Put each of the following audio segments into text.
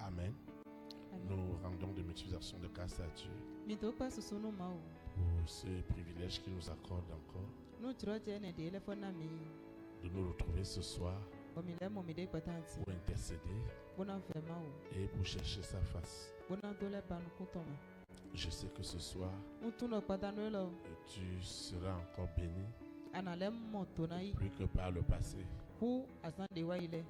Amen. Nous rendons de multiplications de grâce à Dieu Mitopa susuno mau. pour ce privilège qu'il nous accorde encore No troje ne de telefona mi. de nous retrouver ce soir Bomile mo mi de patanti. pour intercéder Bona fe mau. et pour chercher sa face. Bona dole panu kutoma. Je sais que ce soir, Utuno patanuelo. tu seras encore béni Analem montonai. plus que par le passé. Hu asan de waile.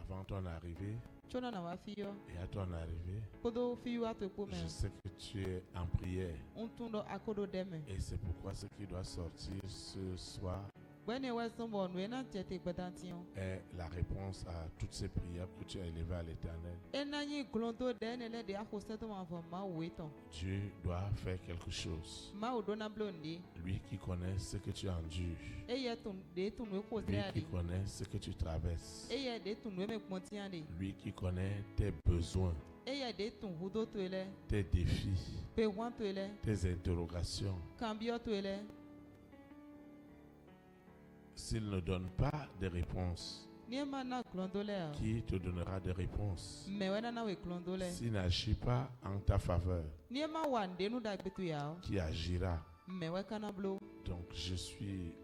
Avant ton arrivée Chona na wafio. et à ton arrivée, Kodo fiu atu pome. je sais que tu es en prière. Untuno akodo deme. Et c'est pourquoi ce qui doit sortir ce soir Bwene wasombo nwena tete patantion. est la réponse à toutes ces prières que tu as élevées à l'Éternel. Enanyi glondo denele de akoseto mavo ma weton. Dieu doit faire quelque chose. Ma odona blondi. Lui qui connaît ce que tu endures. Eye tun de tun we Lui qui kozreadi. connaît ce que tu traverses. Eye de tun we me kmontiande. Lui qui connaît tes besoins, Eye de tun hudo toele. tes défis, Pe wan toele. tes interrogations. Cambio toele. S'il ne donne pas de réponses, Niema na glondole. qui te donnera des réponses? Mewena na we glondole. S'il n'agit pas en ta faveur, Niema wande nu da gbetu ya. qui agira? Mewe kana blo. Donc je suis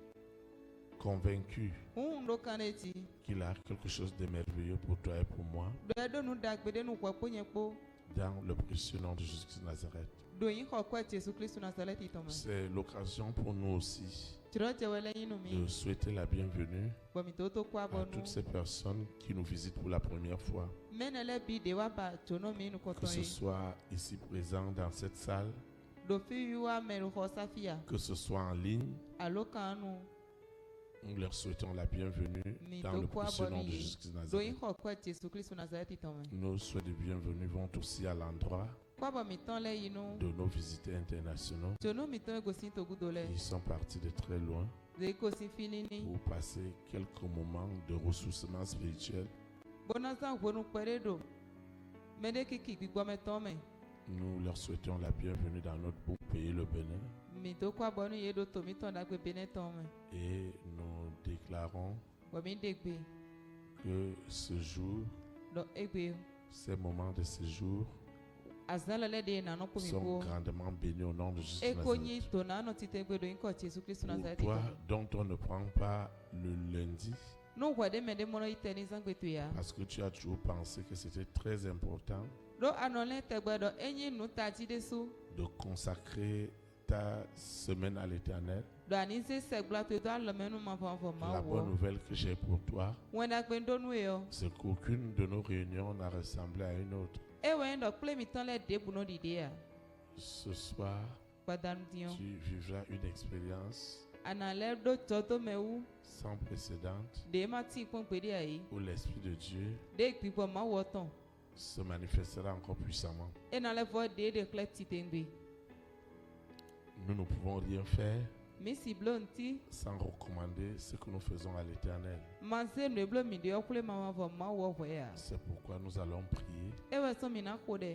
convaincu Ndo kaneti. qu'il a quelque chose de merveilleux pour toi et pour moi Do do nu da gbede nu kwa ponye po. dans le précieux nom de Jésus-Christ de Nazareth. Do yin ko kwa Jésus Christ Nazareth itoma. C'est l'occasion pour nous aussi Tiroje wele yinu mi. de souhaiter la bienvenue Bomi toto kwa à bonu. toutes ces personnes qui nous visitent pour la première fois, Menele bi de wa ba jono mi nu que koton ce yi. soit ici présent dans cette salle, Do fi yuwa meru ho safia. que ce soit en ligne. Alo kanu. Nous leur souhaitons la bienvenue dans le précieux nom de Jésus-Christ de Do Nazareth. yin ko kwa Jésus Christ Nazareth itoma. Nos souhaits de bienvenue vont aussi à l'endroit Kwa ba mi ton le yinu. de nos visiteurs internationaux Jono mi ton go sin to gudole. qui sont partis de très loin De ko sin finini. pour passer quelques moments de ressourcement spirituel. Bonazan wonu peredo. Mede kiki gbigbo me ton me. Nous leur souhaitons la bienvenue dans notre beau pays, le Bénin, Mi to kwa bonu ye do to mi ton da gbe bene ton me. et nous déclarons Bo mi degbe. que ce jour, Do egbe. ces moments de séjour Azala le de na no ko mi sont ko. grandement bénis au nom de Jésus E de ko Nazareth. nyi to na no ti tegbe do yin ko Jésus Christ Pour Nazareth toi, itoma. dont on ne prend pas le lundi, No wade me de mono iteni zangbe to ya. parce que tu as toujours pensé que c'était très important Do anole tegbe do enyi nu ta ji de su. de consacrer ta semaine à l'Éternel. Do ani se segla to do alomenu ma fo ma La bonne wo. nouvelle que j'ai pour toi, Wenda gbe ndo nu yo. c'est qu'aucune de nos réunions n'a ressemblé à une autre. E we ndo ple mi ton le de bu no dide ya. Ce soir, Padan dion. tu vivras une expérience Anale do toto me wu. sans précédente De ma ti pon pe de ayi. où l'Esprit de Dieu De gbibo ma wo ton. se manifestera encore puissamment. E na le vo de klep ti tengbe. Nous ne pouvons rien faire Mi si blonti. sans recommander ce que nous faisons à l'Éternel. Manse ne blo mi de okule ma fo ma wo vo ya. C'est pourquoi nous allons prier E we so mi na ko de.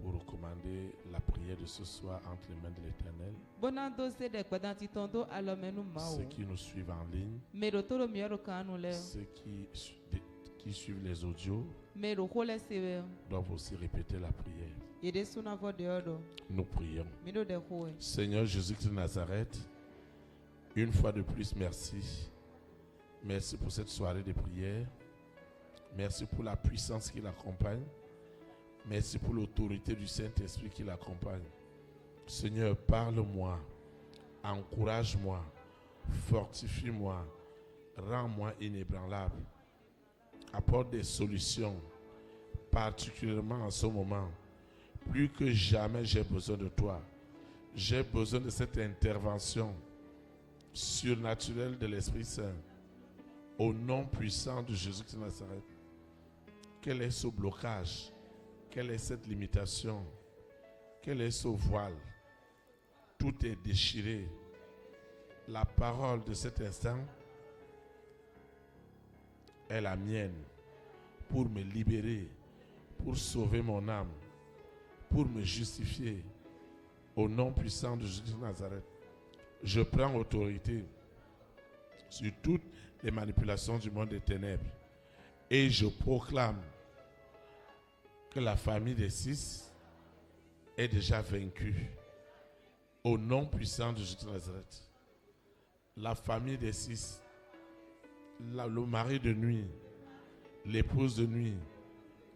pour recommander la prière de ce soir entre les mains de l'Éternel. Bona do se de padan ti ton do alomenu ma Ceux wo. qui nous suivent en ligne, Me do toro mi ro kanu le. ceux qui suivent les audios, Me do ko le se we. doivent aussi répéter la prière. E de suna vo de odo. Nous prions. Mi do de ko we. Seigneur Jésus-Christ de Nazareth, une fois de plus, merci. Merci pour cette soirée de prière. Merci pour la puissance qui l'accompagne. Merci pour l'autorité du Saint-Esprit qui l'accompagne. Seigneur, parle-moi, encourage-moi, fortifie-moi, rends-moi inébranlable. Apporte des solutions, particulièrement en ce moment. Plus que jamais, j'ai besoin de toi. J'ai besoin de cette intervention surnaturelle de l'Esprit Saint. Au nom puissant de Jésus-Christ de Nazareth. Quel est ce blocage? Quelle est cette limitation? Quel est ce voile? Tout est déchiré. La parole de cet instant est la mienne pour me libérer, pour sauver mon âme, pour me justifier. Au nom puissant de Jésus de Nazareth, je prends autorité sur toutes les manipulations du monde des ténèbres et je proclame que la famille des 6 est déjà vaincue au nom puissant de Jésus de Nazareth. La famille des 6, le mari de nuit, l'épouse de nuit,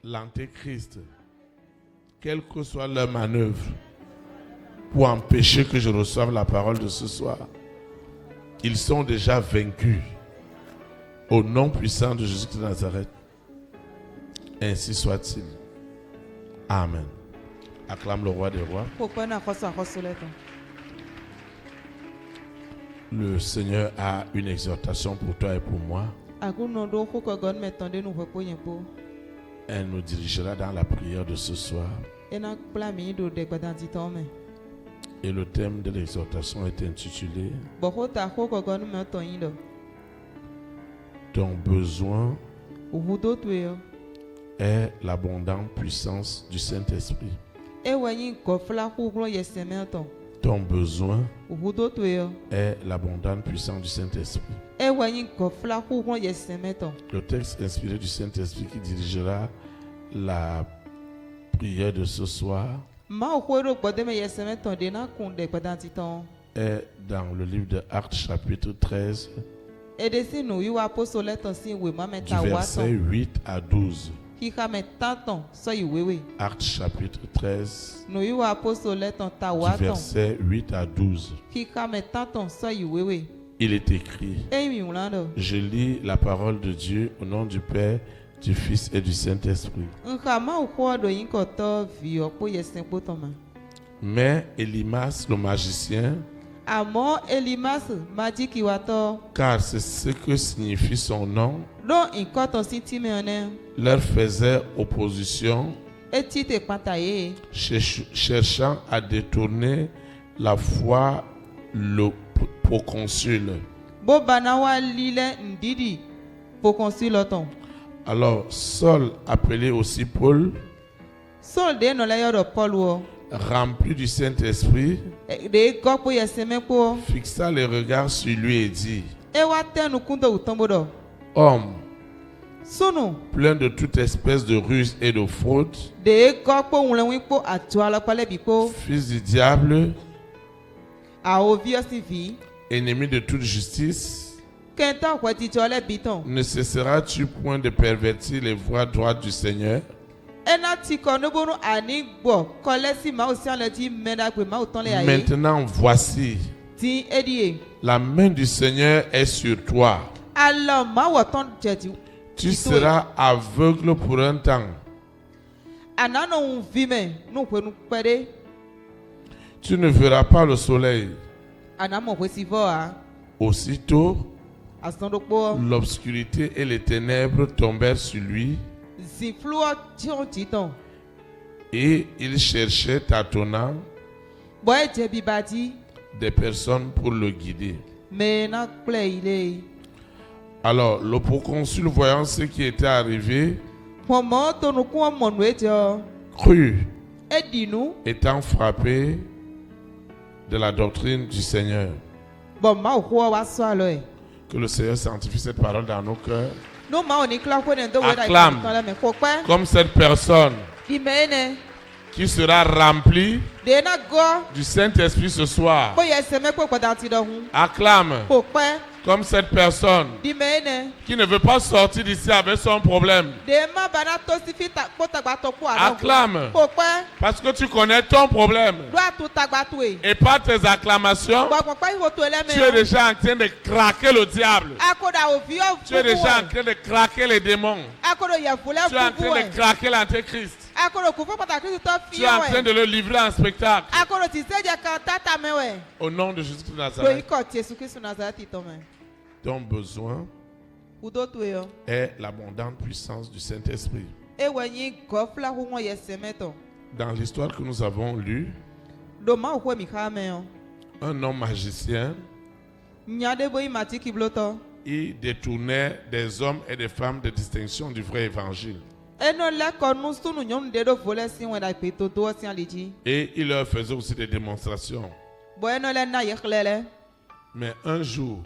l'antéchrist, quelle que soit leur manœuvre pour empêcher que je reçoive la parole de ce soir, ils sont déjà vaincus au nom puissant de Jésus de Nazareth. Ainsi soit-il. Amen. Acclame le roi des rois. Le Seigneur a une exhortation pour toi et pour moi. Elle nous dirigera dans la prière de ce soir. Et le thème de l'exhortation est intitulé Ton besoin est l'abondante puissance du Saint-Esprit. Ton besoin est l'abondante puissance du Saint-Esprit. Le texte inspiré du Saint-Esprit qui dirigera la prière de ce soir est dans le livre de Actes chapitre 13 du verset 8 à 12. Actes chapitre 13 du verset 8 à 12. Il est écrit: Je lis la parole de Dieu au nom du Père, du Fils et du Saint-Esprit. Mais Elimas le magicien, car c'est ce que signifie son nom, leur faisait opposition, cherchant à détourner la foi le proconsul. Alors Saul, appelé aussi Paul, rempli du Saint-Esprit, fixa les regards sur lui et dit: Homme, plein de toute espèce de ruse et de fraude, fils du diable, ennemi de toute justice, ne cesseras-tu point de pervertir les voies droites du Seigneur? Maintenant voici, la main du Seigneur est sur toi. Tu seras aveugle pour un temps. Tu ne verras pas le soleil. Aussitôt, l'obscurité et les ténèbres tombèrent sur lui, et il cherchait tâtonnant des personnes pour le guider. Alors le proconsul, voyant ce qui était arrivé, crut, étant frappé de la doctrine du Seigneur. Que le Seigneur sanctifie cette parole dans nos cœurs. Acclame comme cette personne qui sera remplie du Saint-Esprit ce soir. Acclame comme cette personne qui ne veut pas sortir d'ici avec son problème. Acclame parce que tu connais ton problème. Et par tes acclamations, tu es déjà en train de craquer le diable. Tu es déjà en train de craquer les démons. Tu es en train de craquer l'antéchrist. Tu es en train de le livrer en spectacle. Au nom de Jésus de Nazareth. Ton besoin est l'abondante puissance du Saint-Esprit. Dans l'histoire que nous avons lue, un homme magicien, il détournait des hommes et des femmes de distinction du vrai évangile. Et il leur faisait aussi des démonstrations. Mais un jour,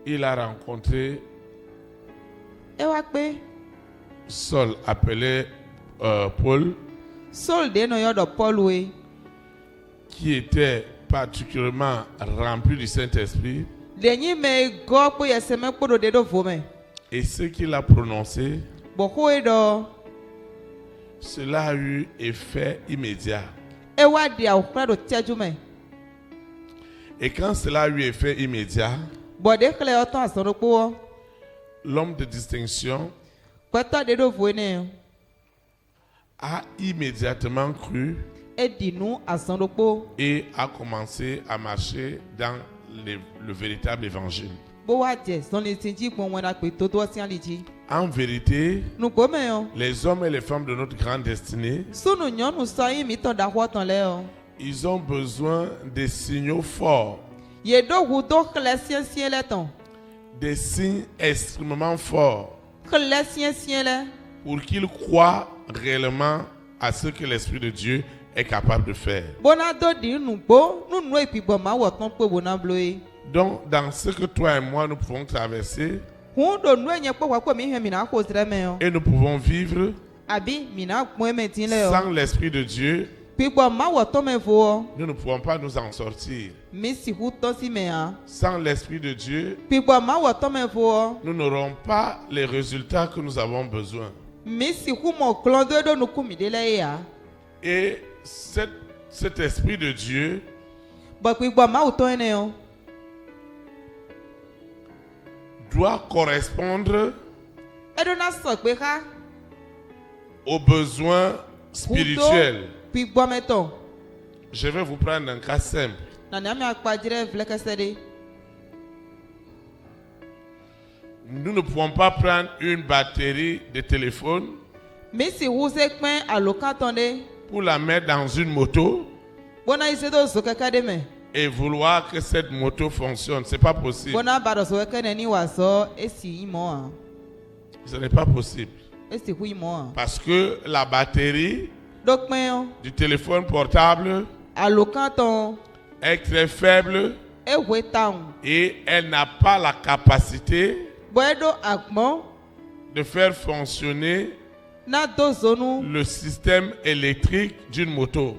il a rencontré Saul, appelé Paul, Sol de no yo do Paul we. qui était particulièrement rempli du Saint-Esprit, Denyi me go po yeseme kpodo de do vome. et ce qu'il a prononcé, Bo ho do cela a eu effet immédiat. e wa dia o kra do tiaju me. Et quand cela a eu effet immédiat, Bo de kle o ton asan do po. l'homme de distinction Kweto de do vo ne. a immédiatement cru E di nu asan do po. et a commencé à marcher dans le véritable évangile. Bo wa je son le tinji gbon wona pe to to si aliji. En vérité, Nu ko me yo. les hommes et les femmes de notre grande destinée, Sunu nyɔnu sɔ yin mi tɔn da xɔ tɔn lɛ o. ils ont besoin des signaux forts, Ye do ʋu do xlẽ siẽsiẽ lɛ tɔn. des signes extrêmement forts, Xlẽ siẽsiẽ lɛ. pour qu'ils croient réellement à ce que l'Esprit de Dieu est capable de faire. Bona do di nugbo nunu epigbɔ ma wɔ tɔn kpe bona blo ye. Donc, dans ce que toi et moi, nous pouvons traverser Hun do nu enye kpɔ kpɔ mi hɛn mina ko srɛ mɛ o. et nous pouvons vivre Abi mina gbɔn eme ti lɛ o. sans l'Esprit de Dieu, Pigbɔ ma wɔ tɔn mɛ vo o. nous ne pouvons pas nous en sortir. Mi si ʋu tɔn si mɛ ha. Sans l'Esprit de Dieu, Pigbɔ ma wɔ tɔn mɛ vo o. nous n'aurons pas les résultats que nous avons besoin. Mi si ʋu mɔ klɔn do eɖo nuku mi de lɛ ye ha. Et cet Esprit de Dieu Bɔ pigbɔ ma wɔ tɔn ene o. doit correspondre Eɖo na sɔ gbe xa. aux besoins spirituels. Pigbɔ mɛ tɔn. Je vais vous prendre un cas simple. Nana mi akpadzi ɖe vle kese ɖe. Nous ne pouvons pas prendre une batterie de téléphone Mi si ʋu se kpɛn alo katɔn ɖe. pour la mettre dans une moto Bona yi se do zo keke ɖe me. et vouloir que cette moto fonctionne. Ce n'est pas possible. Bona ba ɖɔ zo keke neni wòazɔ esi yi mɔ a. Ce n'est pas possible. Esi ʋu yi mɔ a. Parce que la batterie Ɖo kpɛn du téléphone portable alo katɔn est très faible eʋue ta ŋu. et elle n'a pas la capacité Bɔ eɖo agbɔn de faire fonctionner na do zonu le système électrique d'une moto.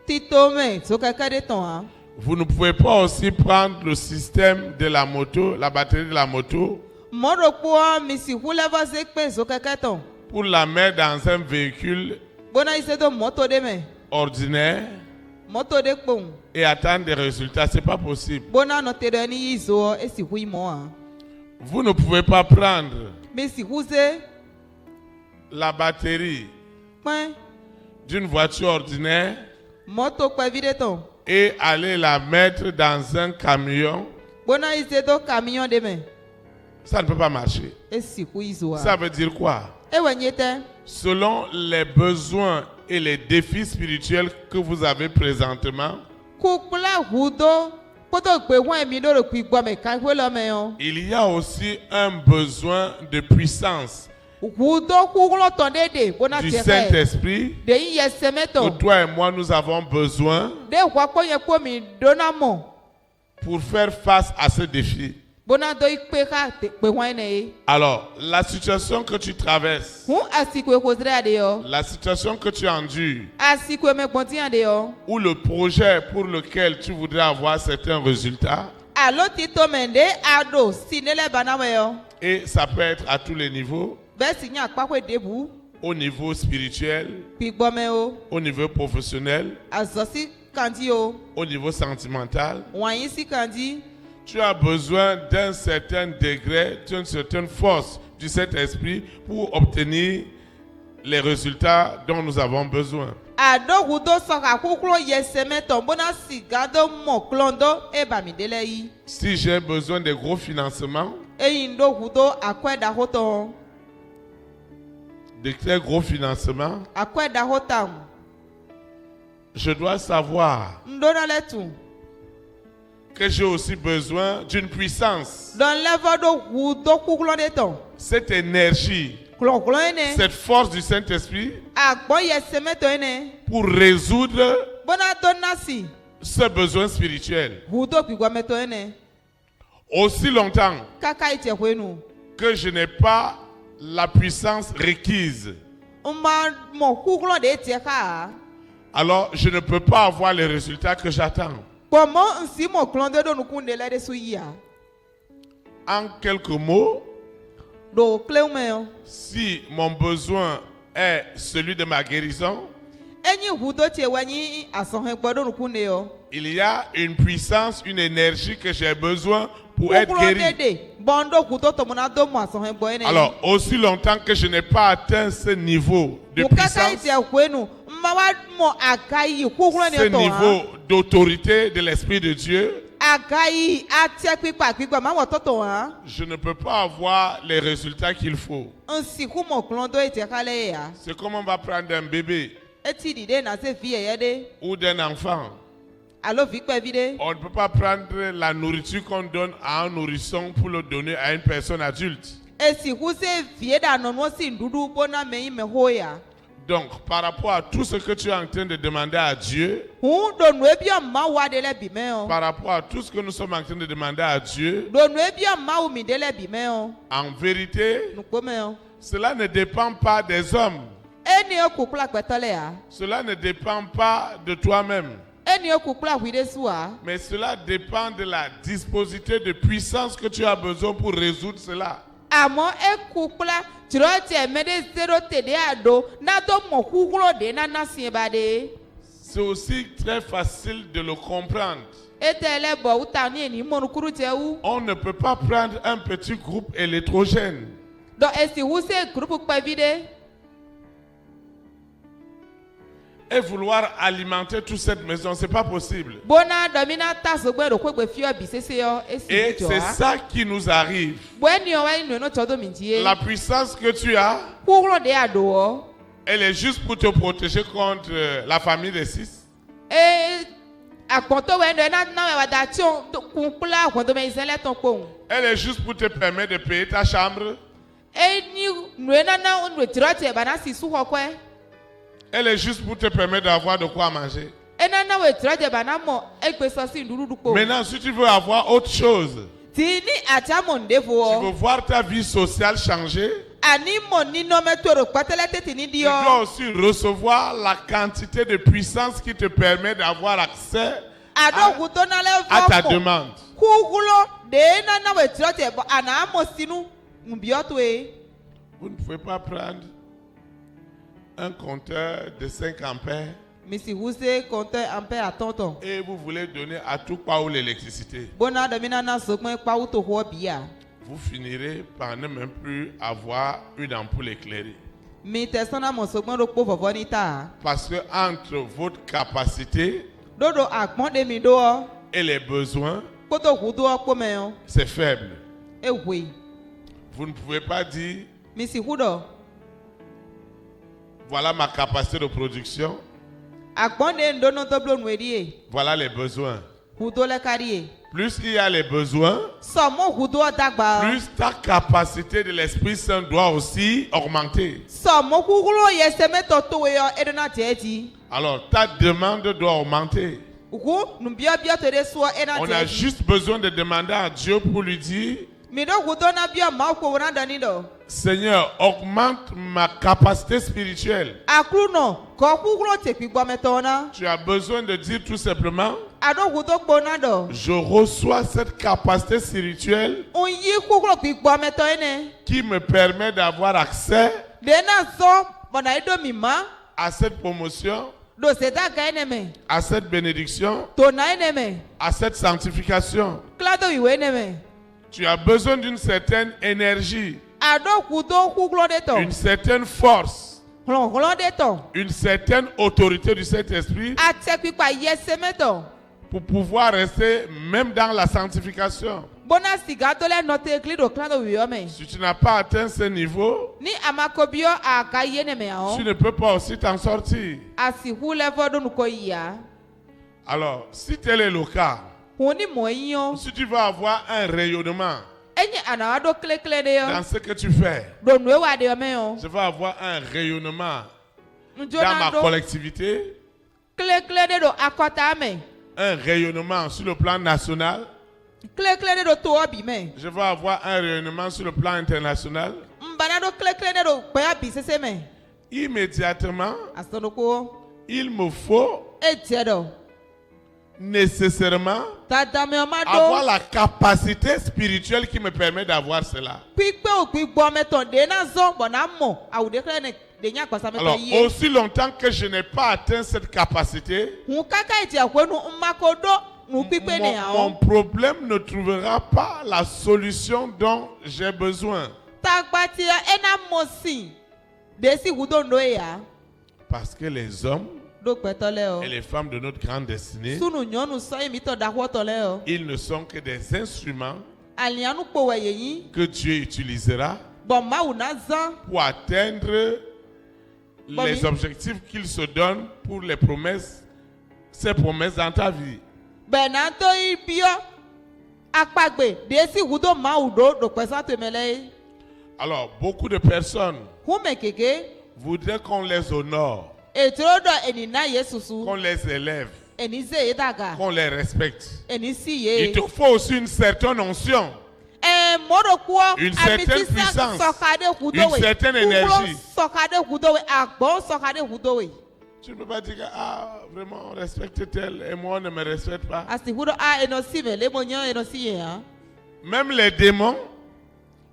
tito me zo keke ɖe tɔn ha. Vous ne pouvez pas aussi prendre le système de la moto, la batterie de la moto, Mɔɖokpoa mi si ʋu lɛ va se kpɛn zo keke tɔn. pour la mettre dans un véhicule Bona yi se do moto ɖe me. ordinaire Moto ɖe kpɔn. et attendre des résultats. Ce n'est pas possible. Bona nɔ te ɖe ni yi zo esi ʋu yi mɔ a. Vous ne pouvez pas prendre Mi si ʋu se la batterie kpɛn d'une voiture ordinaire moto kpɛvi ɖe tɔn. et aller la mettre dans un camion. Bona yi se do camion ɖe me. Ça ne peut pas marcher. Esi ʋu yi zo Ça a. veut dire quoi? Ewɔ nye tɛ. Selon les besoins et les défis spirituels que vous avez présentement, Kukula ʋu do kpoto gbe hɔn mi ɖo ɖokui gbɔ me ka ƒe le me o. il y a aussi un besoin de puissance Ʋu do kuklɔ tɔn ɖe ɖe bona du te xɛ. Saint-Esprit De yi yɛ sɛmɛ que tɔn. toi et moi nous avons besoin De ʋua kpɔ nye kpɔ mi do na mɔ. pour faire face à ce défi. Bona do yi kpe xa te kpe hɔn ne ye. Alors, la situation que tu traverses, Hu asikwe ko zra de yo. la situation que tu endures, Asikwe me gbɔnti de yo. ou le projet pour lequel tu voudrais avoir certains résultats, Alo tito me de ado si ne le bana me yo. et ça peut être à tous les niveaux, Bɛ si nya kpakwe debu. au niveau spirituel, Pigbɔ me o. au niveau professionnel, Azɔsi kandi o. au niveau sentimental. Wanyi si kandi. Tu as besoin d'un certain degré, d'une certaine force du Saint-Esprit pour obtenir les résultats dont nous avons besoin. Ado ʋu do sɔ ka kuklo yɛ sɛmɛ tɔn bona si gado mɔ klɔn do e ba mi de le yi. Si j'ai besoin de gros financements, Eyi do ʋu do akɔe da ho tɔn. de très gros financements, Akɔe da ho tam. je dois savoir Ndona le tu. que j'ai aussi besoin d'une puissance. Dɔn lɛfɔ do ʋu do kuklɔ de tɔn. Cette énergie, Klɔklɔ ene. cette force du Saint-Esprit Agbɔ yɛ sɛmɛ tɔn ene. pour résoudre Bona do nasi. ce besoin spirituel. Ʋu do gbigbɔmɛ tɔn ene. Aussi longtemps Kaka yi tɛ ƒe nu. que je n'ai pas la puissance requise ma mo kuklon de tie ka. alors je ne peux pas avoir les résultats que j'attends. Comment nsi mo klon de do nukunde la de suya. En quelques mots, Do kleume. si mon besoin est celui de ma guérison, Enyi hudo tie wanyi asohen gbodo nukunde yo. il y a une puissance, une énergie que j'ai besoin pour être Kuklon guéri. de bondo hudo to mona do mo asohen gbo ene. Alors, aussi longtemps que je n'ai pas atteint ce niveau de Ukaka puissance, itie kwenu mmawa mo akai kuklon ce de to. niveau d'autorité de l'Esprit de Dieu, Akai atie kpikpa ma wo toto ha. je ne peux pas avoir les résultats qu'il faut. Nsi ku mo klon do itie kale ya. C'est comme on va prendre un bébé Eti dide na se vie ye de. ou d'un enfant. Alo vi kpe vide. On ne peut pas prendre la nourriture qu'on donne à un nourrisson pour le donner à une personne adulte. Esi ku se vie da no no si ndudu bona me me hoya. Donc, par rapport à tout ce que tu es en train de demander à Dieu, Hu do no ebia ma wa de le bi me o. par rapport à tout ce que nous sommes en train de demander à Dieu, Do no ebia ma u mi de le bi me o. en vérité, Nu ko me o. cela ne dépend pas des hommes. Eni o ku kpla kpetole ya. Cela ne dépend pas de toi-même. Eni o ku kpla hu de suwa. Mais cela dépend de la disposité de puissance que tu as besoin pour résoudre cela. Amo e ku kpla tiro tie me de zero te de ado na do mo kuklo de na sie ba de. C'est aussi très facile de le comprendre. Etele bo uta ni eni mo nukuru te u. On ne peut pas prendre un petit groupe électrogène Do esi hu se groupe kpe vide. et vouloir alimenter toute cette maison. C'est pas possible. Bona domina taso gbe ro kwegbe fio bi sese yo esi Et jo c'est a. ça qui nous arrive. Bweni o wa inu no todo mintie. La puissance que tu as, Kuklo de ado o. elle est juste pour te protéger contre la famille de 6. Akponto we ndo na wa da tion kukla akponto me isele ton pon. Elle est juste pour te permettre de payer ta chambre. Ni nuena na nwe tirote ba na si su hokwe. Elle est juste pour te permettre d'avoir de quoi manger. Na we tirote ba na mo egbe so si nduru dupo. Maintenant, si tu veux avoir autre chose, Ti ni acha mo tu ndevo. veux voir ta vie sociale changer, Ani mo ni no me toro patele tete ni tu dio. dois aussi recevoir la quantité de puissance qui te permet d'avoir accès Ado kuto na le à ta fofo. demande. Kukulo de na we tirote ba ana mo sinu mbioto e. Vous ne pouvez pas prendre un compteur de 5 ampères Misi huse compteur ampère à tonton. et vous voulez donner à tout pas où l'électricité. Bona domina na sokme pa uto ho bia. Vous finirez par ne même plus avoir une ampoule éclairée. Mi tesona mo sokme ro po vovonita. Parce que entre votre capacité Dodo akpon de mi do o. et les besoins, Koto hudo o po me o. c'est faible. E we. Vous ne pouvez pas dire, Misi hudo. voilà ma capacité de production, Akpon de ndo no to blo nwedie. voilà les besoins. Hudo le karie. Plus il y a les besoins, So mo hudo dagba. plus ta capacité de l'Esprit Saint doit aussi augmenter. So mo kukulo yeseme to to we yo edona tieti. Alors ta demande doit augmenter. Uku numbia bia to de so edona On a tieti. juste besoin de demander à Dieu pour lui dire, Mi do hudo na bia ma ko wona dani do. Seigneur, augmente ma capacité spirituelle. Akru no ko kukulo te pigbo metona. Tu as besoin de dire tout simplement, Ado hudo kpona do. je reçois cette capacité spirituelle Onyi kukulo pigbo meto ene. qui me permet d'avoir accès De na so bona edo mi ma. à cette promotion, Do seda ga ene me. à cette bénédiction, To na ene me. à cette sanctification. Klado iwe ene me. Tu as besoin d'une certaine énergie, Ado kudo kukulo de to. une certaine force, Hlon de to. une certaine autorité du Saint-Esprit Ate pipa yeseme to. pour pouvoir rester même dans la sanctification. Bona siga to le note eklido klado wiyo me. Si tu n'as pas atteint ce niveau, Ni amakobio aka yene me a tu o. ne peux pas aussi t'en sortir. Asi hu le vodo nuko ya. Alors, si tel est le cas, Huni moyo. si tu veux avoir un rayonnement Enye anawado kle de yo. dans ce que tu fais, Do nwe wa de yo me yo. je veux avoir un rayonnement dans Njona ma do collectivité, kle de do akota me. un rayonnement sur le plan national, Kle de do to obi me. je veux avoir un rayonnement sur le plan international. Mbana do kle de do kwa bi sese me. Immédiatement, asɔnoko il me faut etie dɔ nécessairement tadamɛɔma avoir do la capacité spirituelle qui me permet d'avoir cela. kpikpe o kpikpɔ mɛtɔn de na zɔn bɔn na mɔ awu de kele ne de nya gbasa Alors, mɛtɔn yie aussi longtemps que je n'ai pas atteint cette capacité, hun kaka etie ko nu mmako do nu kpikpe ne mon awɔ problème ne trouvera pas la solution dont j'ai besoin. tagbatia ena mɔsi desi wudo ndo ya Parce que les hommes do gbɛtɔ lɛ et o les femmes de notre grande destinée, sunu nyɔnu sɔyin mi tɔ daxɔtɔ lɛ o ils ne sont que des instruments alianu kpo wɛ yeyin que Dieu utilisera bɔn mawu na zan pour atteindre Bon, les oui. objectifs qu'il se donne pour les promesses, ses promesses dans ta vie. bɛna to yi biɔ akpagbe desi wudo mawu do gbɛsɛ to mɛ lɛ ye Alors, beaucoup de personnes hume keke voudraient qu'on les honore, etoro dɔ enina ye susu qu'on les élève, eni ze ye daga qu'on les respecte. eni si Il ye te faut aussi une certaine onction, mɔdɔkuɔ Une certaine puissance, sɔka de kudo une we certaine énergie. sɔka de kudo we agbɔn sɔka de kudo we Tu ne peux pas dire que vraiment on respecte tel et moi on ne me respecte pas. asi kudo a eno si mɛ lebo nyɔ eno si ye hã Même les démons,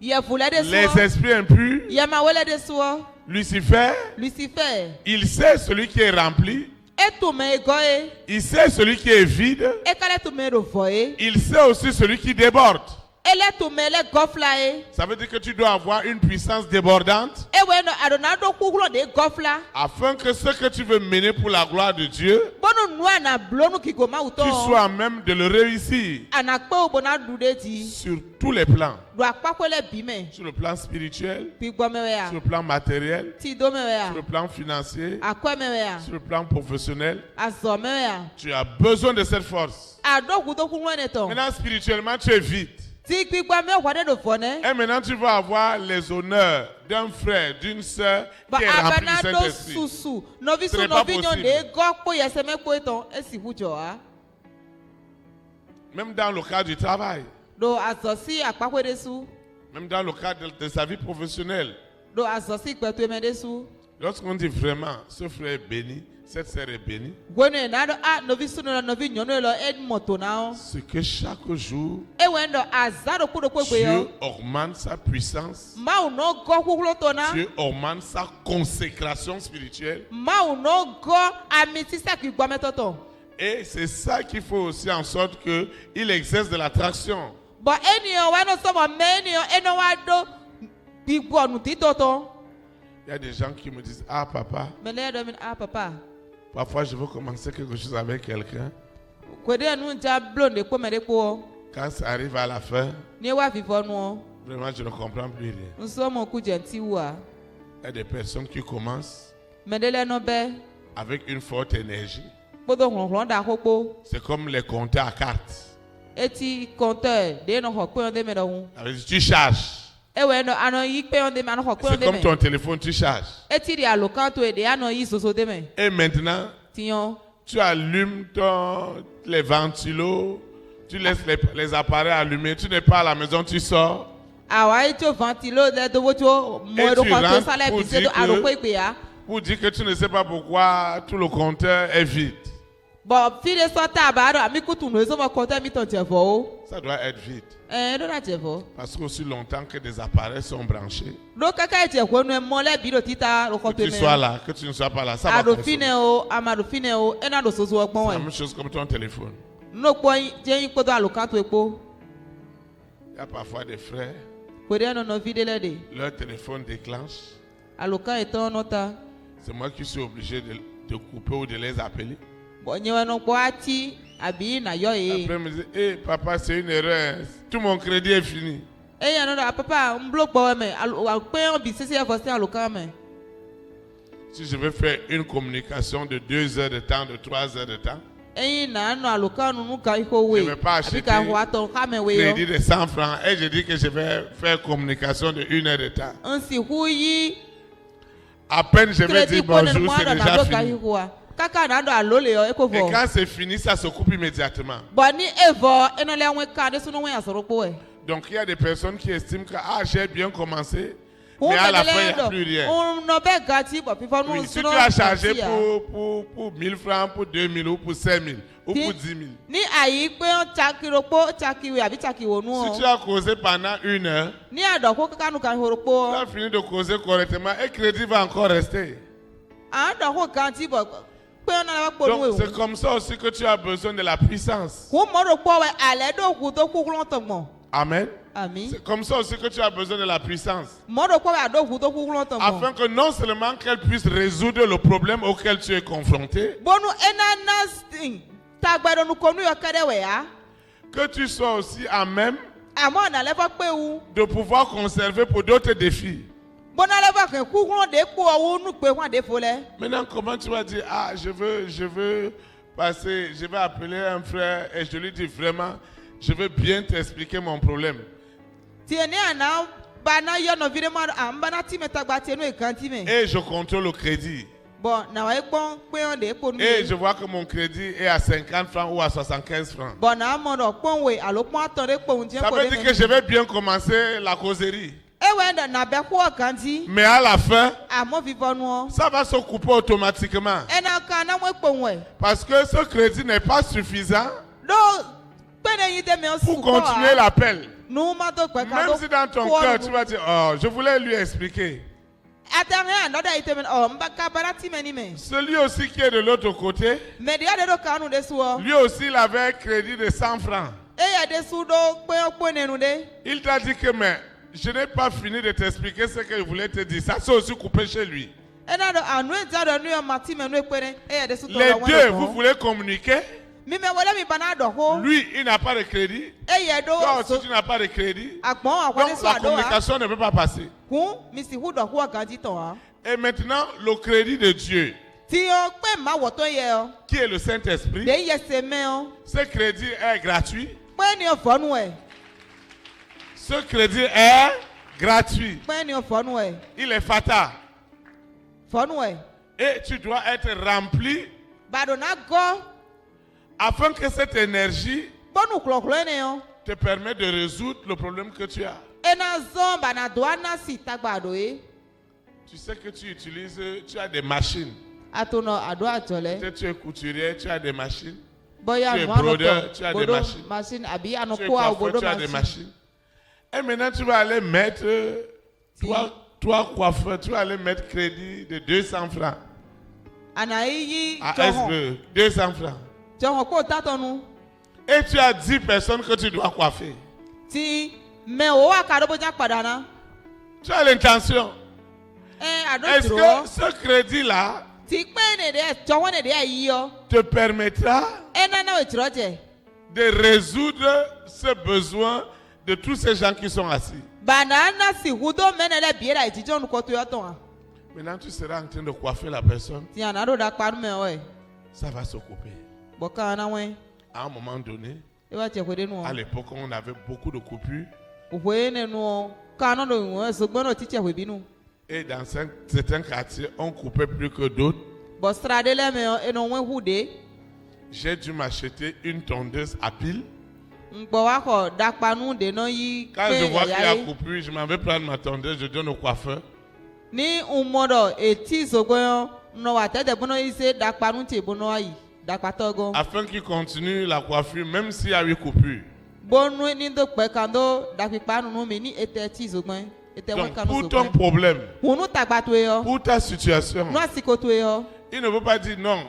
yevu lɛ de les soɔ esprits impurs, yamawele de soɔ Lucifer, lucifer il sait celui qui est rempli, etume egɔ ye il sait celui qui est vide, ekele tume do vɔ ye il sait aussi celui qui déborde. ele tume le gɔfla ye Ça veut dire que tu dois avoir une puissance débordante ewe no adona do kukulɔ de gɔfla afin que ce que tu veux mener pour la gloire de Dieu, bɔnu nua na blonu kiko ma tu wutɔ sois à même de le réussir anakpewo bona du de ti sur tous les plans. do akpakpe le bi me Sur le plan spirituel, kpigbɔ me wea sur le plan matériel, ti do me sur le wea plan financier, akɔe me wea sur le plan professionnel. azɔ me wea Tu as besoin de cette force. ado kudo kukulɔ ne tɔ Maintenant, spirituellement, tu es vide. ti kpigbɔ me wɔ de do fɔ ne Et maintenant, tu vas avoir les honneurs d'un frère, d'une sœur ba qui est rempli abana du do Saint-Esprit. susu nɔvi Ce su n'est pas nɔvi nyɔ possible. de gɔ kpo yɛsɛmɛ kpo etɔ esi ʋu dzɔ wa Même dans le cadre du travail, do azɔ si akpakpe de su même dans le cadre de sa vie professionnelle. do azɔ si gbɛtɔe me de su Lorsqu'on dit vraiment, ce frère est béni, cette sœur est bénie, gbɔnu na do a nɔvi sunu lɔ nɔvi nyɔnu lɔ emɔto na wo c'est que chaque jour, ewe dɔ aza do kpo do kpe gbe Dieu yɔ augmente sa puissance, mawu nɔ gɔ kukulɔ tɔ na Dieu augmente sa consécration spirituelle. mawu nɔ gɔ ami sisa kpigbɔ me tɔtɔ Et c'est ça qu'il faut aussi en sorte qu'il exerce de l'attraction. bɔn eniyan wa nɔ sɔmɔ mɛ eniyan enɔ wa do kpigbɔ nuti tɔtɔ Il y a des gens qui me disent, ah papa, mɛ ne yɛ dɔ mi a papa parfois je veux commencer quelque chose avec quelqu'un. kwede nu dza blo de kpo me de kpo Quand ça arrive à la fin, ni wa vivɔ nu vraiment je ne comprends plus rien. nsɔmɔ ku dze ŋti wa Il y a des personnes qui commencent mɛ de lɛ nɔ bɛ avec une forte énergie. kpodo hlɔhlɔ da kpokpo C'est comme les compteurs à cartes. eti kɔntɛ de nɔ xɔ kpenyɔ de me dɔ ŋu Ça veut dire, tu charges. ewɛ nɔ anɔ yi kpenyɔ de me anɔ xɔ C'est kpenyɔ de comme me ton téléphone, tu charges. eti de alokan to ye de anɔ yi soso de me Et maintenant, tiɲɔ tu allumes les ventilos, tu laisses les appareils allumés, tu n'es pas à la maison, tu sors. awa yi tso ventilo de do wotso mɔ eɖo tu xɔ to rentres salɛ pour bise do dire que- alokɔ ikpea Pour dire que tu ne sais pas pourquoi tout le compteur est vide. bɔn fi de sɔ ta aba do ami kutu nu ezɔmɔ kɔntɛ mi tɔn dze vɔwo Ça doit être vide. ɛɛ do na dze vɔ Parce qu'aussi longtemps que des appareils sont branchés, do kaka dze ʋu nu mɔ lɛ bi do tita do que xɔ to tu sois me là, que tu ne sois pas là, ça va aɖo fi consommer. ne o ama ɖo fi ne o ena ɖo soso C'est ekpɔn la wɛ même chose comme ton téléphone. no kpɔ dze yi kpodo alokan to ekpo Il y a parfois des frères, kò de nɔnɔ vi de lɛ de leur téléphone déclenche. alokan etɔn nɔ ta C'est moi qui suis obligé de couper ou de les appeler. bɔn nye wɛ nɔ kpɔ ati abi na yɔ ye Après, ils me disent, hé papa, c'est une erreur. Tout mon crédit est fini. eya nɔ dɔ papa n blo kpɔ wɛ mɛ kpɛn bi sese ɛfɔ se alokan mɛ Si je veux faire une communication de 2 heures de temps, de 3 heures de temps, eyi na nɔ alokan nunu ka yi ko Je we vais pas abi acheter ka xɔ atɔ xame we crédit yɔ de 100 francs et je dis que je vais faire communication de 1 heure de temps. nsi ʋu yi À peine je vais crédit dire kpɔ ne bonjour, mɔ c'est dɔ na déjà do ka yi fini. ʋua kaka na dɔ alo le yɔ eko Et vɔ quand c'est fini, ça se coupe immédiatement. bɔn ni evɔ enɔlɛ ŋue ka de sunu ŋue asɔrɔ kpɔ wɛ. Donc il y a des personnes qui estiment que j'ai bien commencé, Mais à la fin, il n'y a plus rien. Oui, si tu as chargé pour 1000 francs, pour 2000 ou pour 5000 ou pour 10 000. Si tu as causé pendant 1 heure, tu as fini de causer correctement et le crédit va encore rester. Donc c'est comme ça aussi que tu as besoin de la puissance. Amen. C'est comme ça aussi que tu as besoin de la puissance. Afin que non seulement qu'elle puisse résoudre le problème auquel tu es confronté, que tu sois aussi à même de pouvoir conserver pour d'autres défis. Maintenant, comment tu vas dire, je veux passer, je vais appeler un frère et je lui dis vraiment, je veux bien t'expliquer mon problème. Et je contrôle le crédit. Et je vois que mon crédit est à 50 francs ou à 75 francs. Ça veut dire que je vais bien commencer la causerie. Mais à la fin, ça va se couper automatiquement. Parce que ce crédit n'est pas suffisant pour continuer l'appel. Même si dans ton cœur, tu vas dire, je voulais lui expliquer. Celui aussi qui est de l'autre côté, lui aussi il avait un crédit de 100 francs. Il t'a dit que mais je n'ai pas fini de t'expliquer ce qu'il voulait te dire. Ça s'est aussi coupé chez lui. Les deux, vous voulez communiquer. Lui, il n'a pas de crédit. Toi aussi, tu n'as pas de crédit. Donc la communication ne peut pas passer. Et maintenant, le crédit de Dieu, qui est le Saint-Esprit, ce crédit est gratuit. Ce crédit est gratuit. Il est fatal. Et tu dois être rempli afin que cette énergie te permette de résoudre le problème que tu as. Tu sais que tu utilises, tu as des machines. Peut-être tu es couturier, tu as des machines. Tu es brodeur, tu as des machines. Tu es coiffeur, tu as des machines. Et maintenant tu vas aller mettre, toi coiffeur, tu vas aller mettre crédit de 200 francs. À SBE, 200 francs. Et tu as 10 personnes que tu dois coiffer. Tu as l'intention. Est-ce que ce crédit-là te permettra de résoudre ce besoin de tous ces gens qui sont assis? Maintenant, tu seras en train de coiffer la personne. Ça va se couper. À un moment donné, à l'époque, on avait beaucoup de coupures. Et dans certains quartiers, on coupait plus que d'autres. J'ai dû m'acheter une tondeuse à pile. Quand je vois qu'il y a coupure, je m'en vais prendre ma tondeuse, je donne au coiffeur. Afin qu'il continue la coiffure, même s'il y a eu coupure. Donc, pour ton problème, pour ta situation, il ne veut pas dire non,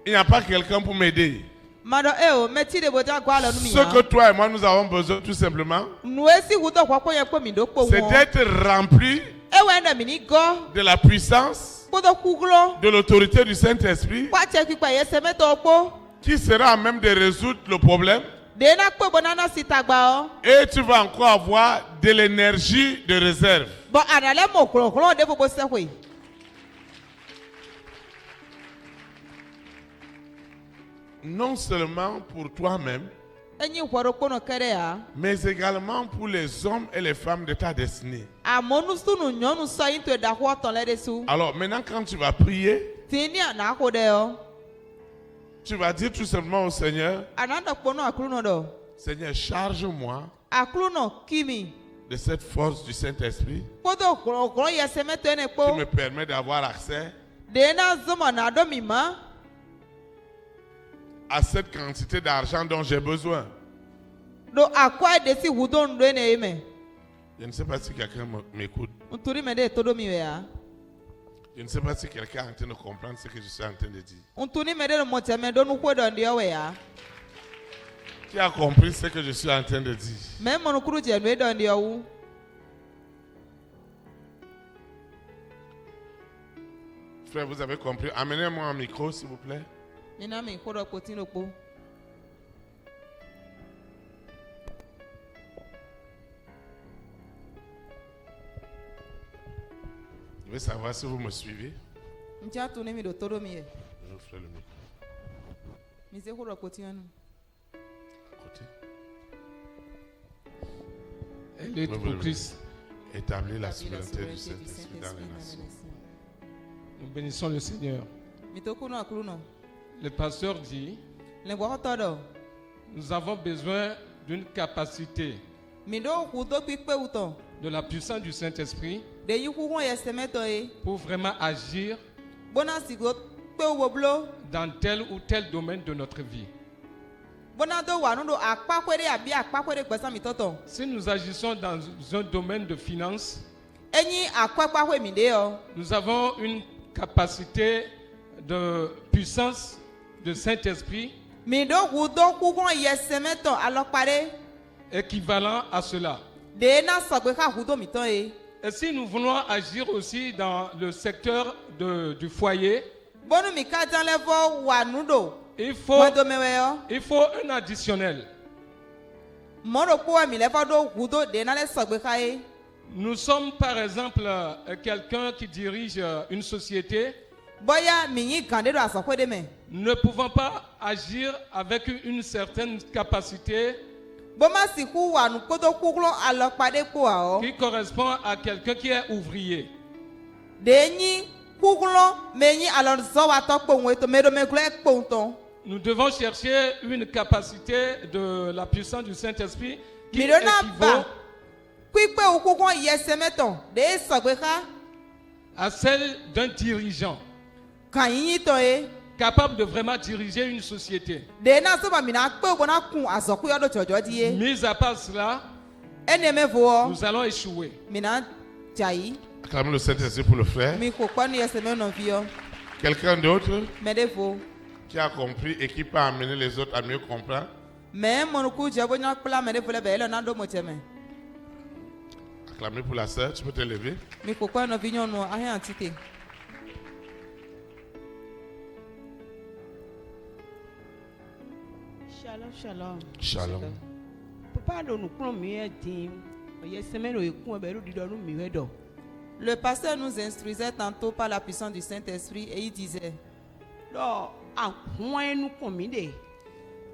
il n'y a pas quelqu'un pour m'aider. Ce que toi et moi nous avons besoin tout simplement, c'est d'être rempli de la puissance, de l'autorité du Saint-Esprit, qui sera à même de résoudre le problème. Et tu vas encore avoir de l'énergie de réserve. Non seulement pour toi-même, mais également pour les hommes et les femmes de ta destinée. Alors maintenant, quand tu vas prier, tu vas dire tout simplement au Seigneur, Seigneur, charge-moi de cette force du Saint-Esprit kpodo glɔglɔ yɛsɛmɛtɔ ne qui kpo me permet d'avoir accès de na zɔmɔ na ɖo mi ma à cette quantité d'argent dont j'ai besoin. ɖo akɔe de si ʋu do nu ɖo ne ye me Je ne sais pas si quelqu'un m'écoute. ŋuturi me de to ɖo mi ya Je ne sais pas si quelqu'un est en train de comprendre ce que je suis en train de dire. ŋuturi me de le mɔtsɛmɛ ɖo nuƒo ɖɔ ndiɔ wɔ ya Qui a compris ce que je suis en train de dire? mɛ mɔnukuru dze nu ɖɔ ndiɔ wu Frère, vous avez compris? Amenez-moi un micro, s'il vous plaît. mina mi ko ɖɔ kpoti ɖo kpo Je veux savoir si vous me suivez. ŋutsi atu ne mi ɖo to ɖo mi yɛ Je vous ferai le micro. mi se ko ɖɔ kpoti nu À côté. Elle est Oui, pour oui. Christ. Établir la souveraineté du Saint-Esprit dans les nations. Nous bénissons le Seigneur. mi to ku nu akuru nɔ Le pasteur dit, le gbɔxɔtɔ ɖɔ nous avons besoin d'une capacité mi ɖo ʋu do kpikpe wutɔ de la puissance du Saint-Esprit de yi ʋuʋu yɛsɛmɛtɔ ye pour vraiment agir bona si go kpe wo boblo dans tel ou tel domaine de notre vie. bona do wa nu ɖo akpakɔe ɖe abi akpakɔe ɖe gbɛsãmitɔtɔ Si nous agissons dans un domaine de finance, enyi akɔkpaxɔe mi ɖe yɔ nous avons une capacité de puissance de Saint-Esprit mi ɖo ʋu do ʋuʋu yɛsɛmɛtɔ alɔkpa ɖe équivalent à cela. de na sɔgbe xa ʋu do mitɔ ye Et si nous voulons agir aussi dans le secteur du foyer, bonu mi katã lɛ vɔ wa nu ɖo il faut mɔdomewɛ yɔ un additionnel. mɔ ɖo kpo wa mi lɛ vɔ ɖo ʋu do de na lɛ sɔgbe xa ye Nous sommes par exemple quelqu'un qui dirige une société. bɔya mi nyi gã ɖe ɖo asɔƒe ɖe me Nous ne pouvons pas agir avec une certaine capacité boma si ƒu wa nu kpodo ƒuƒlɔ alɔkpa ɖe kpoa qui correspond à quelqu'un qui est ouvrier. de nyi ƒuƒlɔ me nyi alɔzɔwatɔ kpo ŋu eto me ɖo me gblɔ kpo ŋutɔ Nous devons chercher une capacité de la puissance du Saint-Esprit qui mi ɖo na équivaut ba kpikpe wo ƒuƒlɔ yɛsɛmɛtɔ de sɔgbe xa à celle d'un dirigeant gã yinyitɔ ye capable de vraiment diriger une société. de na sɔba mina kpe bona kun azɔkuyɔ ɖo dzɔdzɔ dzi ye Mis à part cela, ene me vo nous allons échouer. mina dza yi Acclamez le Saint-Esprit pour le frère. mi ƒo kpɔ nu yɛsɛmɛ nɔvi yɔ Quelqu'un d'autre me ɖe vo qui a compris et qui peut amener les autres à mieux comprendre? mɛ mɔnuku dze bo nya kpla me ɖe vo lɛ bɛ ele na ɖo motsɛmɛ Acclamez pour la sœur. Tu peux te lever. mi ƒo kpɔ nɔvi nyɔnu ahɛ antite Shalom, shalom. Shalom. Papa do nous prend mieux dim. Oye semaine o ekun e be ru dido nu miwe do. le pasteur nous instruisait tantôt par la puissance du Saint-Esprit et il disait Do ahun enu kon mi de.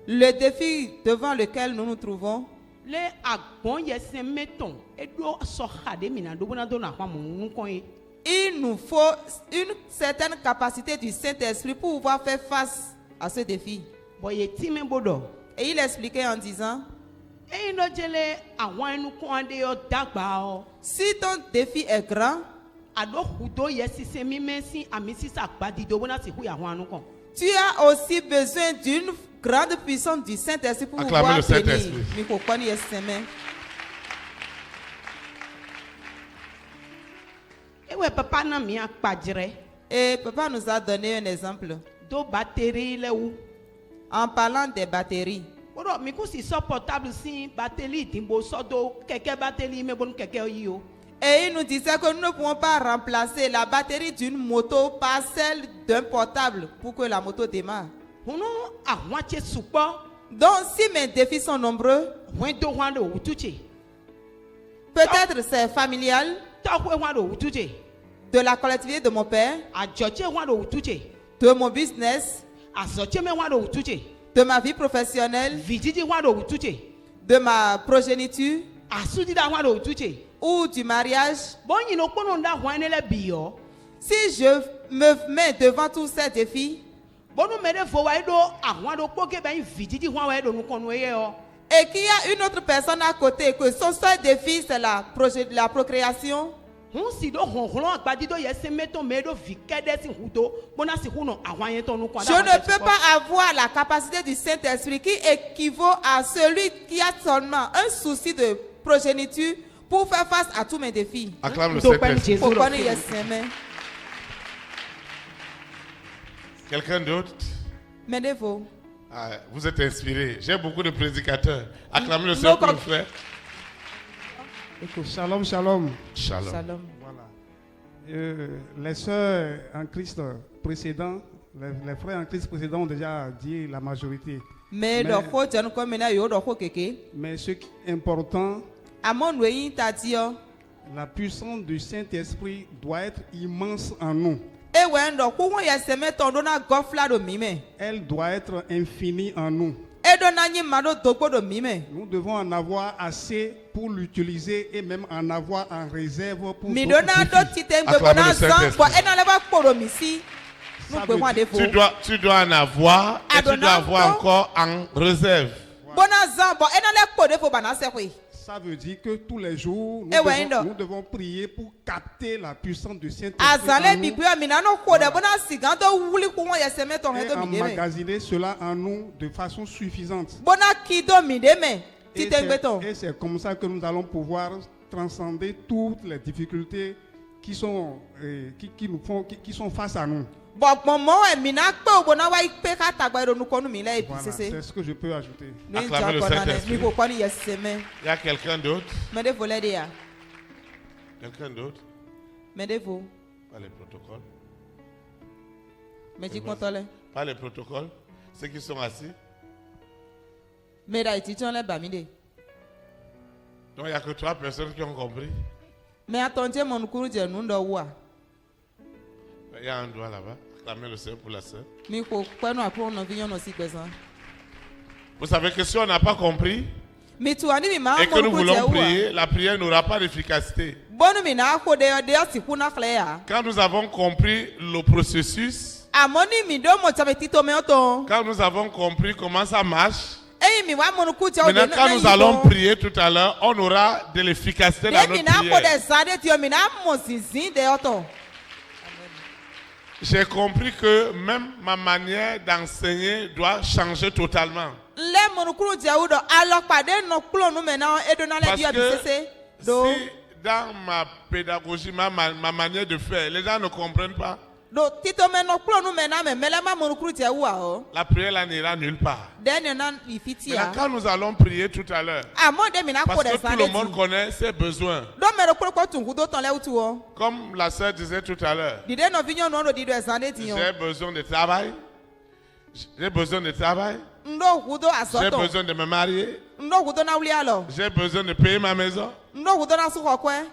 le défi devant lequel nous nous trouvons Le agbon ye semeton e do so khade mi na do bona do na kwa mu kon e. il nous faut une certaine capacité du Saint-Esprit pour pouvoir faire face à ce défi. Boye ti me bodo. Et il expliquait en disant, E ndo jele awon enu kon ade yo dagba o. si ton défi est grand, Ado hudo ye sise mi mensi ami sisa gbadi do bona si hu ya ho anu kon. tu as aussi besoin d'une grande puissance du Saint-Esprit pour Acclamez pouvoir le tenir. Saint-Esprit. Mikokoni yeseme. Ewe papa na mi akpajire. Et papa nous a donné un exemple Do batterie le wu. en parlant des batteries. Oro mi ku si so portable si batterie dimbo so do keke batterie me bon keke yi o. Et il nous disait que nous ne pouvons pas remplacer la batterie d'une moto par celle d'un portable pour que la moto démarre. Huno ahun che supo. Donc si mes défis sont nombreux, Wen do hwan do utuche. peut-être c'est familial, Ta hwe hwan do utuche. de la collectivité de mon père, Ajoche hwan do utuche. de mon business, Azoche me hwan do utuche. de ma vie professionnelle, Vijiji hwan do utuche. de ma progéniture Asudi da hwan do utuche. ou du mariage. Bon yi no kono nda hwan ne le bi yo. Si je me mets devant tous ces défis Bonu me de fo wa do ahwan do poke ben vijiji hwan wa do nu kono ye yo. Et qu'il y a une autre personne à côté, que son seul défi c'est la procréation. Si do honhlon agbadi do yese meto medo vikede si hudo bona si huno ahwanye to nu kwa. Je ne peux pas avoir la capacité du Saint-Esprit qui équivaut à celui qui a seulement un souci de progéniture pour faire face à tous mes défis. Acclame le Saint-Esprit. Pourquoi nous y sommes? Quelqu'un d'autre? Mettez-vous. Ah, vous êtes inspirés. J'ai beaucoup de prédicateurs. Acclamez le Seigneur pour le frère. Shalom, shalom. Shalom. Shalom. Voilà. Les sœurs en Christ précédents, les frères en Christ précédents ont déjà dit la majorité. Mais ce qui est important, la puissance du Saint-Esprit doit être immense en nous. Elle doit être infinie en nous. Nous devons en avoir assez pour l'utiliser et même en avoir en réserve pour d'autres défis. Tu dois en avoir et tu dois avoir encore en réserve. Ça veut dire que tous les jours, nous devons prier pour capter la puissance du Saint-Esprit et emmagasiner cela en nous de façon suffisante. Et c'est comme ça que nous allons pouvoir transcender toutes les difficultés qui sont face à nous. Voilà, c'est ce que je peux ajouter. Acclamez le Saint-Esprit. Il y a quelqu'un d'autre? Quelqu'un d'autre? Pas les protocoles. Pas les protocoles. Ceux qui sont assis. Donc il n'y a que 3 personnes qui ont compris. Il y a un doigt là-bas. Acclamez le Seigneur pour la sœur. Vous savez que si on n'a pas compris et que nous voulons prier, la prière n'aura pas d'efficacité. Quand nous avons compris le processus, quand nous avons compris comment ça marche, maintenant quand nous allons prier tout à l'heure, on aura de l'efficacité dans notre prière. J'ai compris que même ma manière d'enseigner doit changer totalement. Parce que si dans ma pédagogie, ma manière de faire, les gens ne comprennent pas, la prière là n'ira nulle part. Maintenant, quand nous allons prier tout à l'heure, parce que tout le monde connaît ses besoins. Comme la sœur disait tout à l'heure, j'ai besoin de travail. J'ai besoin de travail. J'ai besoin de me marier. J'ai besoin de payer ma maison.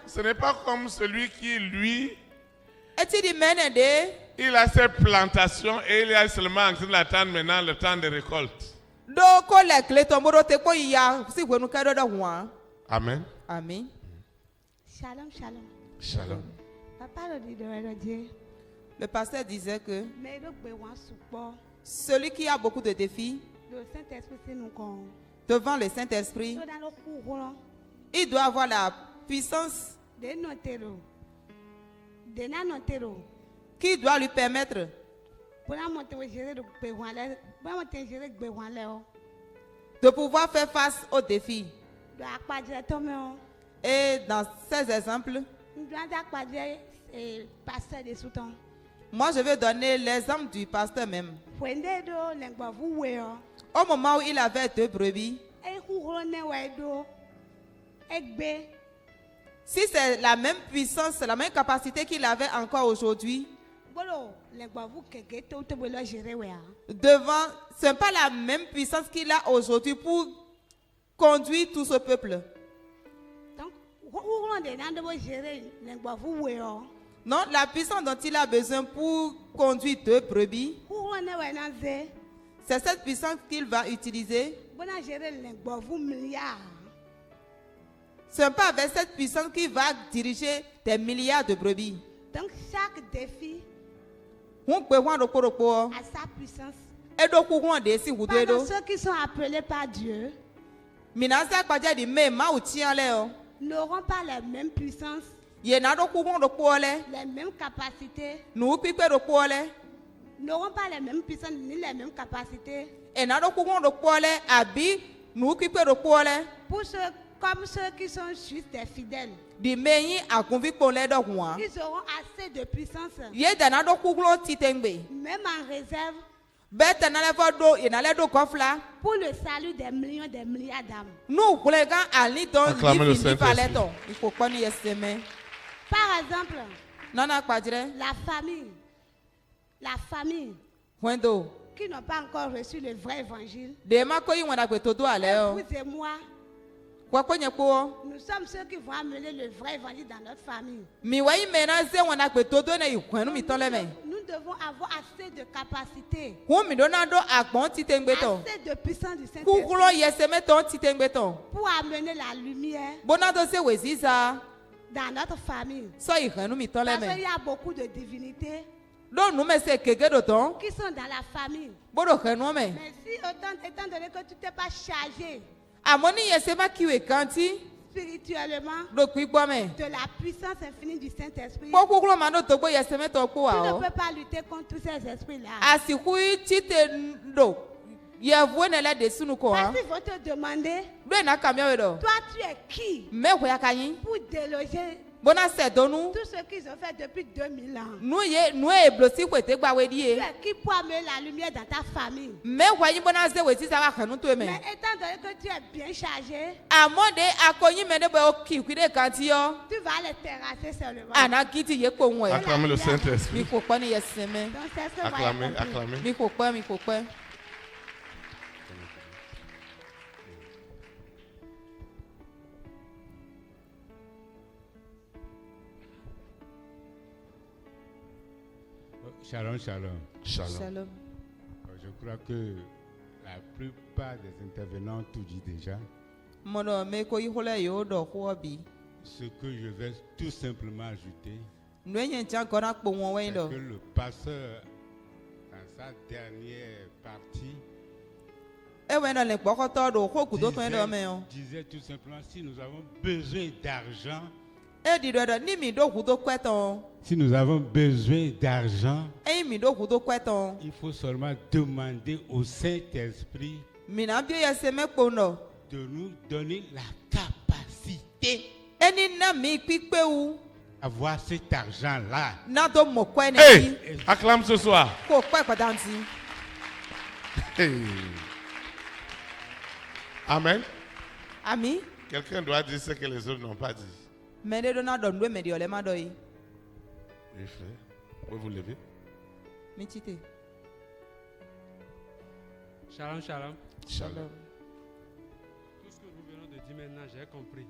Ce n'est pas comme celui qui, lui, il a ses plantations et il est seulement en train d'attendre maintenant le temps de récolte. Amen. Amen. Shalom, shalom. Shalom. Papa le dit de Dieu. Le pasteur disait que celui qui a beaucoup de défis devant le Saint-Esprit, il doit avoir la puissance qui doit lui permettre de pouvoir faire face aux défis. Et dans ces exemples, moi je vais donner l'exemple du pasteur même. Au moment où il avait 2 brebis, si c'est la même puissance, la même capacité qu'il avait encore aujourd'hui, devant, ce n'est pas la même puissance qu'il a aujourd'hui pour conduire tout ce peuple. Non, la puissance dont il a besoin pour conduire 2 brebis, c'est cette puissance qu'il va utiliser. Ce n'est pas avec cette puissance qu'il va diriger des milliards de brebis. Donc chaque défi a sa puissance. Pendant ceux qui sont appelés par Dieu, Minasa kwaja di me ma utien le o. N'auront pas la même puissance, Ye na do kugun do pole. les mêmes capacités, Nu pipe do pole. n'auront pas les mêmes puissances ni les mêmes capacités. E na do kugun do pole abi nu pipe do pole. Pour ceux, comme ceux qui sont juste des fidèles, Di meyi akunvi pole do kwa. ils auront assez de puissance, Ye da na do kugun titengbe. même en réserve, Bete na le fodo ye na le do kofla. pour le salut des millions, des milliards d'âmes. Nu kule kan ali ton Acclamez le li fini Saint-Esprit. pale ton. Il faut qu'on y seme. Par exemple, Nana kwadre. la famille Wendo. qui n'ont pas encore reçu le vrai évangile, De ma ko yi wona pe todo ale o. vous et moi, Kwa ko nye ko. nous sommes ceux qui vont amener le vrai évangile dans notre famille. Mi wa yi mena se wona pe todo na ikwenu mi ton le me. Nous devons avoir assez de capacité, Hu mi do na do agbon titengbe ton. assez de puissance du Saint-Esprit Kukulo yeseme ton titengbe ton. pour amener la lumière Bona do se weziza. dans notre famille. So ikwenu mi ton le Parce qu'il me. y a beaucoup de divinités Do nu me se kege do ton. qui sont dans la famille. Bodo kwenu me. Mais si étant donné que tu t'es pas chargé Amoni yesema kiwe kanti. spirituellement Do kwigbo me. de la puissance infinie du Saint-Esprit, Ko kukulo ma do togbo yeseme to ko tu wa ne o. peux pas lutter contre tous ces esprits-là. Asiku tite do. Yevu ne le de sunu ko ha. Parce qu'ils vont te demander, Do na kamyo do. toi tu es qui Me ho yakanyi. pour déloger Bona se donu. tout ce qu'ils ont fait depuis 2000 ans. Nu e blosi kwete gba we Tu die. es qui pour amener la lumière dans ta famille. Me ho yi bona se we sisa wa kanu to me. Mais étant donné que tu es bien chargé, Amode akoyin me ne be o ki kwide kanti yo. tu vas les terrasser seulement. Ana kiti ye ko won e. Acclamez le Saint-Esprit. Mi ko pa ni yeseme. Donc c'est ce que moi Acclamez, j'ai compris. acclamez. Mi ko pa. Shalom, shalom. Shalom. Shalom. Je crois que la plupart des intervenants ont tout dit déjà. Mono me ko yi hole yo do ko bi. Ce que je vais tout simplement ajouter, Nu yen jan gona po won we c'est do. que le pasteur, dans sa dernière partie, E we no le pokoto do ko ku do ton do me o. disait tout simplement, si nous avons besoin d'argent, E di do ni mi do ku do kweton. si nous avons besoin d'argent, E mi do ku do kweton. il faut seulement demander au Saint-Esprit Mi na bi yeseme po no. de nous donner la capacité Eni na mi pipe wu. à avoir cet argent-là. Na do mo kwe ne Hey, ki. acclame ce soir. Ko kwe ko danti. Hey. Amen. Ami. Quelqu'un doit dire ce que les autres n'ont pas dit. Me de do na do ndo me di ole ma do yi. Oui, frère. Vous vous levez. Mi chite. Shalom, shalom. Shalom. Tout ce que nous venons de dire maintenant, j'ai compris.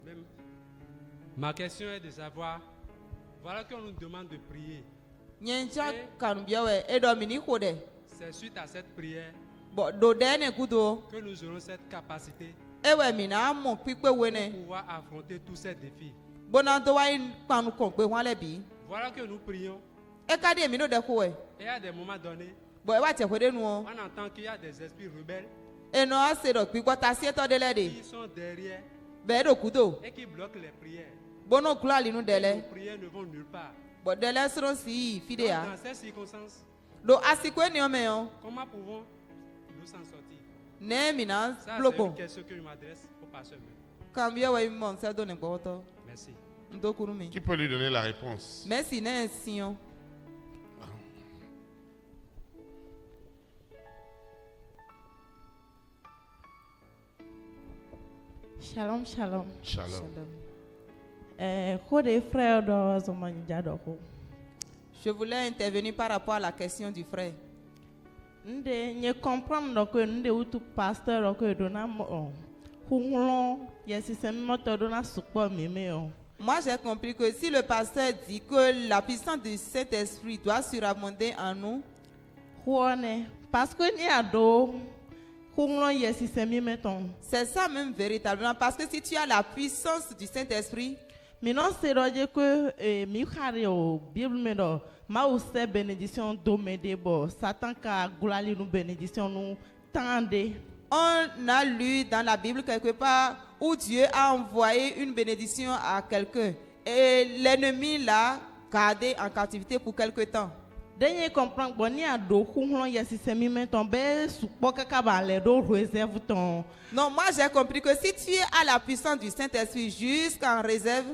Même ma question est de savoir, voilà qu'on nous demande de prier. Nyencha kanu bia we e do mi ni ko de. C'est suite à cette prière Bo do de ne kudo. que nous aurons cette capacité E we mi na mo pipe we ne. pour pouvoir affronter tous ces défis. Bona do wa panu kon pe wan le bi. Voilà que nous prions. E ka de mi no de ko we. Et à des moments donnés, Bo e wa che ko de nu o. on entend qu'il y a des esprits rebelles E no ase do pi ta si to de le de. qui sont derrière Be do kudo. et qui bloquent les prières. Bono kula li nu de le. Nos prières ne vont nulle part. Bo de le sro si fi de Donc, ya. dans ces circonstances, Do asiko ni o me o. comment pouvons-nous s'en sortir? Ne mi na Ça, c'est bloco. une question que je m'adresse au pasteur. Kan bia we mon se do ne ko to. Merci. Ndo kuru mi. Qui peut lui donner la réponse? Merci ne si o. Shalom, shalom. Shalom. Kode frère do zomanja do ko. Je voulais intervenir par rapport à la question du frère. Nde nye comprendre do ko nde utu pasteur do ko do na mo. Hunglon yesi se moto do na supo meme o. Moi, j'ai compris que si le pasteur dit que la puissance du Saint-Esprit doit surabonder en nous, Huone parce que ni ado hunglon yesi se meme ton. c'est ça même véritablement. Parce que si tu as la puissance du Saint-Esprit, Mi non se roje que mi khare o Bible me do ma o se bénédiction do me de bo Satan ka gulali nu bénédiction nu tande. On a lu dans la Bible quelque part où Dieu a envoyé une bénédiction à quelqu'un et l'ennemi l'a gardé en captivité pour quelque temps. Denye comprend boni a do khunhlon yesisemi meton be supo kaka ba le do réserve ton. Non, moi j'ai compris que si tu as la puissance du Saint-Esprit jusqu'en réserve,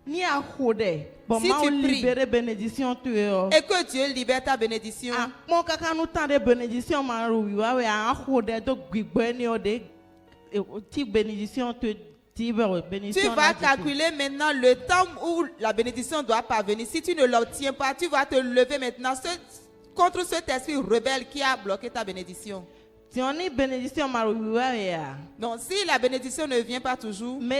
ni a khode bon si ma tu pries libérer bénédiction tu et que Dieu libère ta bénédiction, ah mon kaka nous temps de bénédiction ma ruwa we a khode to gbigbe ni o de ti bénédiction tu tu vas calculer maintenant le temps où la bénédiction doit parvenir. Si tu ne l'obtiens pas, tu vas te lever maintenant contre cet esprit rebelle qui a bloqué ta bénédiction. Donc, si la bénédiction ne vient pas toujours, il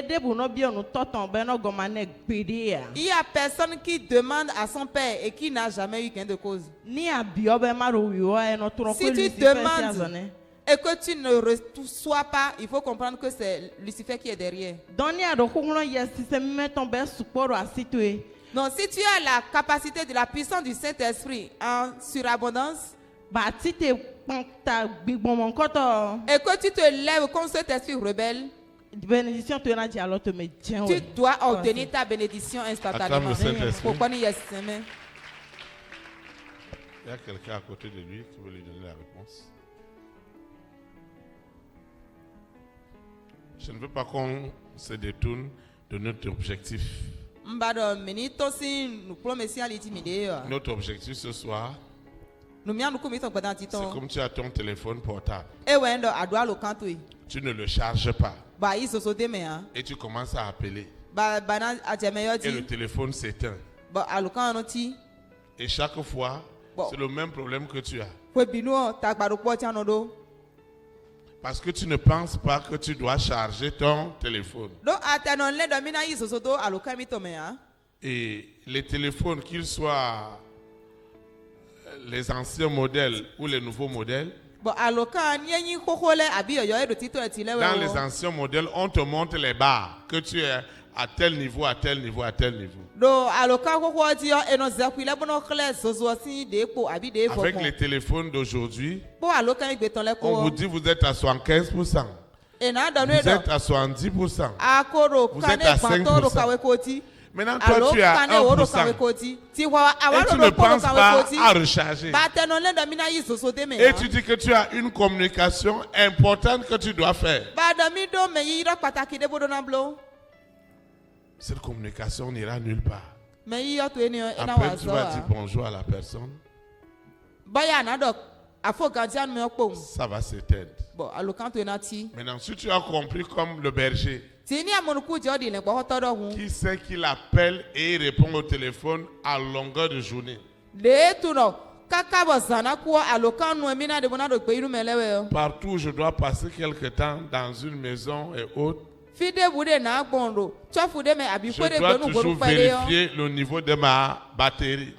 y a personne qui demande à son père et qui n'a jamais eu gain de cause. Si tu demandes et que tu ne reçois pas, il faut comprendre que c'est Lucifer qui est derrière. Donc, si tu as la capacité de la puissance du Saint-Esprit en surabondance, et que tu te lèves contre cet esprit rebelle, tu dois obtenir ta bénédiction instantanément. Pourquoi il y a quelqu'un à côté de lui qui veut lui donner la réponse. Je ne veux pas qu'on se détourne de notre objectif. Notre objectif ce soir, c'est comme tu as ton téléphone portable. Tu ne le charges pas. Et tu commences à appeler. Et le téléphone s'éteint. Et chaque fois, c'est le même problème que tu as. Parce que tu ne penses pas que tu dois charger ton téléphone. Et les téléphones, qu'ils soient les anciens modèles ou les nouveaux modèles, dans les anciens modèles, on te montre les barres, que tu es à tel niveau, à tel niveau, à tel niveau. Avec les téléphones d'aujourd'hui, on vous dit vous êtes à 75%, vous êtes à 70%, vous êtes à 5%. Maintenant, toi, tu es à 1%. Et tu ne penses pas à recharger. Et tu dis que tu as une communication importante que tu dois faire. Cette communication n'ira nulle part. Après, tu vas dire bonjour à la personne. Ça va s'éteindre. Maintenant, si tu as compris comme le berger, qui sait qu'il appelle et il répond au téléphone à longueur de journée. Partout où je dois passer quelque temps dans une maison et autres, je dois toujours vérifier le niveau de ma batterie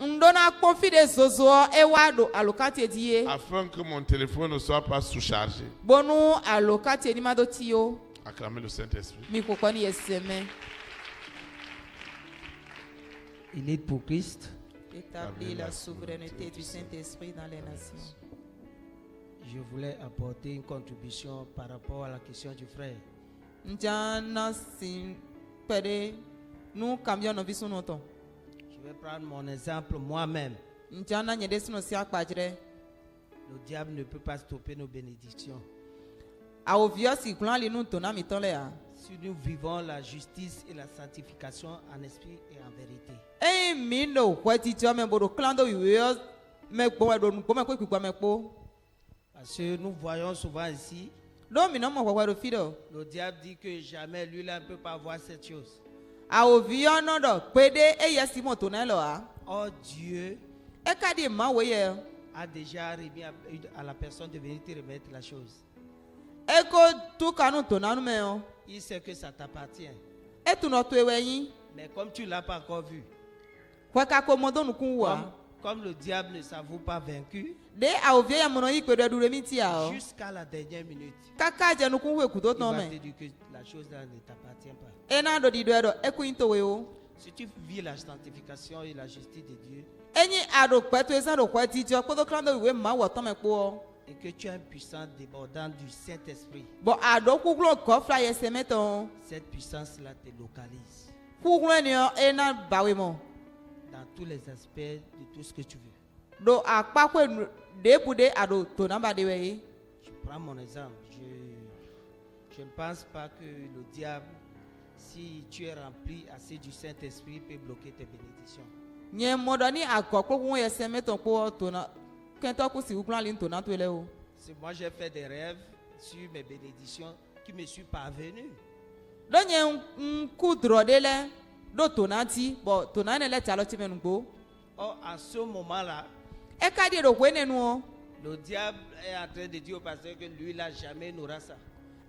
afin que mon téléphone ne soit pas sous-chargé. Acclamez le Saint-Esprit. Il est pour Christ. Établir la souveraineté du Saint-Esprit dans les nations. Je voulais apporter une contribution par rapport à la question du frère. Je vais prendre mon exemple moi-même. Le diable ne peut pas stopper nos bénédictions. Si nous vivons la justice et la sanctification en esprit et en vérité. Parce que nous voyons souvent ici, le diable dit que jamais lui-là ne peut pas voir cette chose. Or Dieu a déjà remis à la personne de venir te remettre la chose. Il sait que ça t'appartient. Mais comme tu ne l'as pas encore vu, comme le diable ne s'avoue pas vaincu, jusqu'à la dernière minute, il va te dire que la chose là ne t'appartient pas. Si tu vis la sanctification et la justice de Dieu, et que tu as une puissance débordante du Saint-Esprit. Bon, à donc où l'on coffre là, c'est mettons. Cette puissance-là te localise. Pour l'on est dans bawemo. Dans tous les aspects de tout ce que tu veux. Do à pas quoi de poudre à do ton amba de wey. Je prends mon exemple. Je ne pense pas que le diable, si tu es rempli assez du Saint-Esprit, peut bloquer tes bénédictions. Nye modani à quoi qu'on y se metton pour ton quand on si vous plan l'in ton tout là. C'est moi j'ai fait des rêves sur mes bénédictions qui me sont parvenues. Donc y a un coup de rodé là. Do tonati, bon tonane le talo ti menugbo. Oh, à ce moment-là, e ka di do kwene nu. Le diable est en train de dire au pasteur que lui là jamais n'aura ça.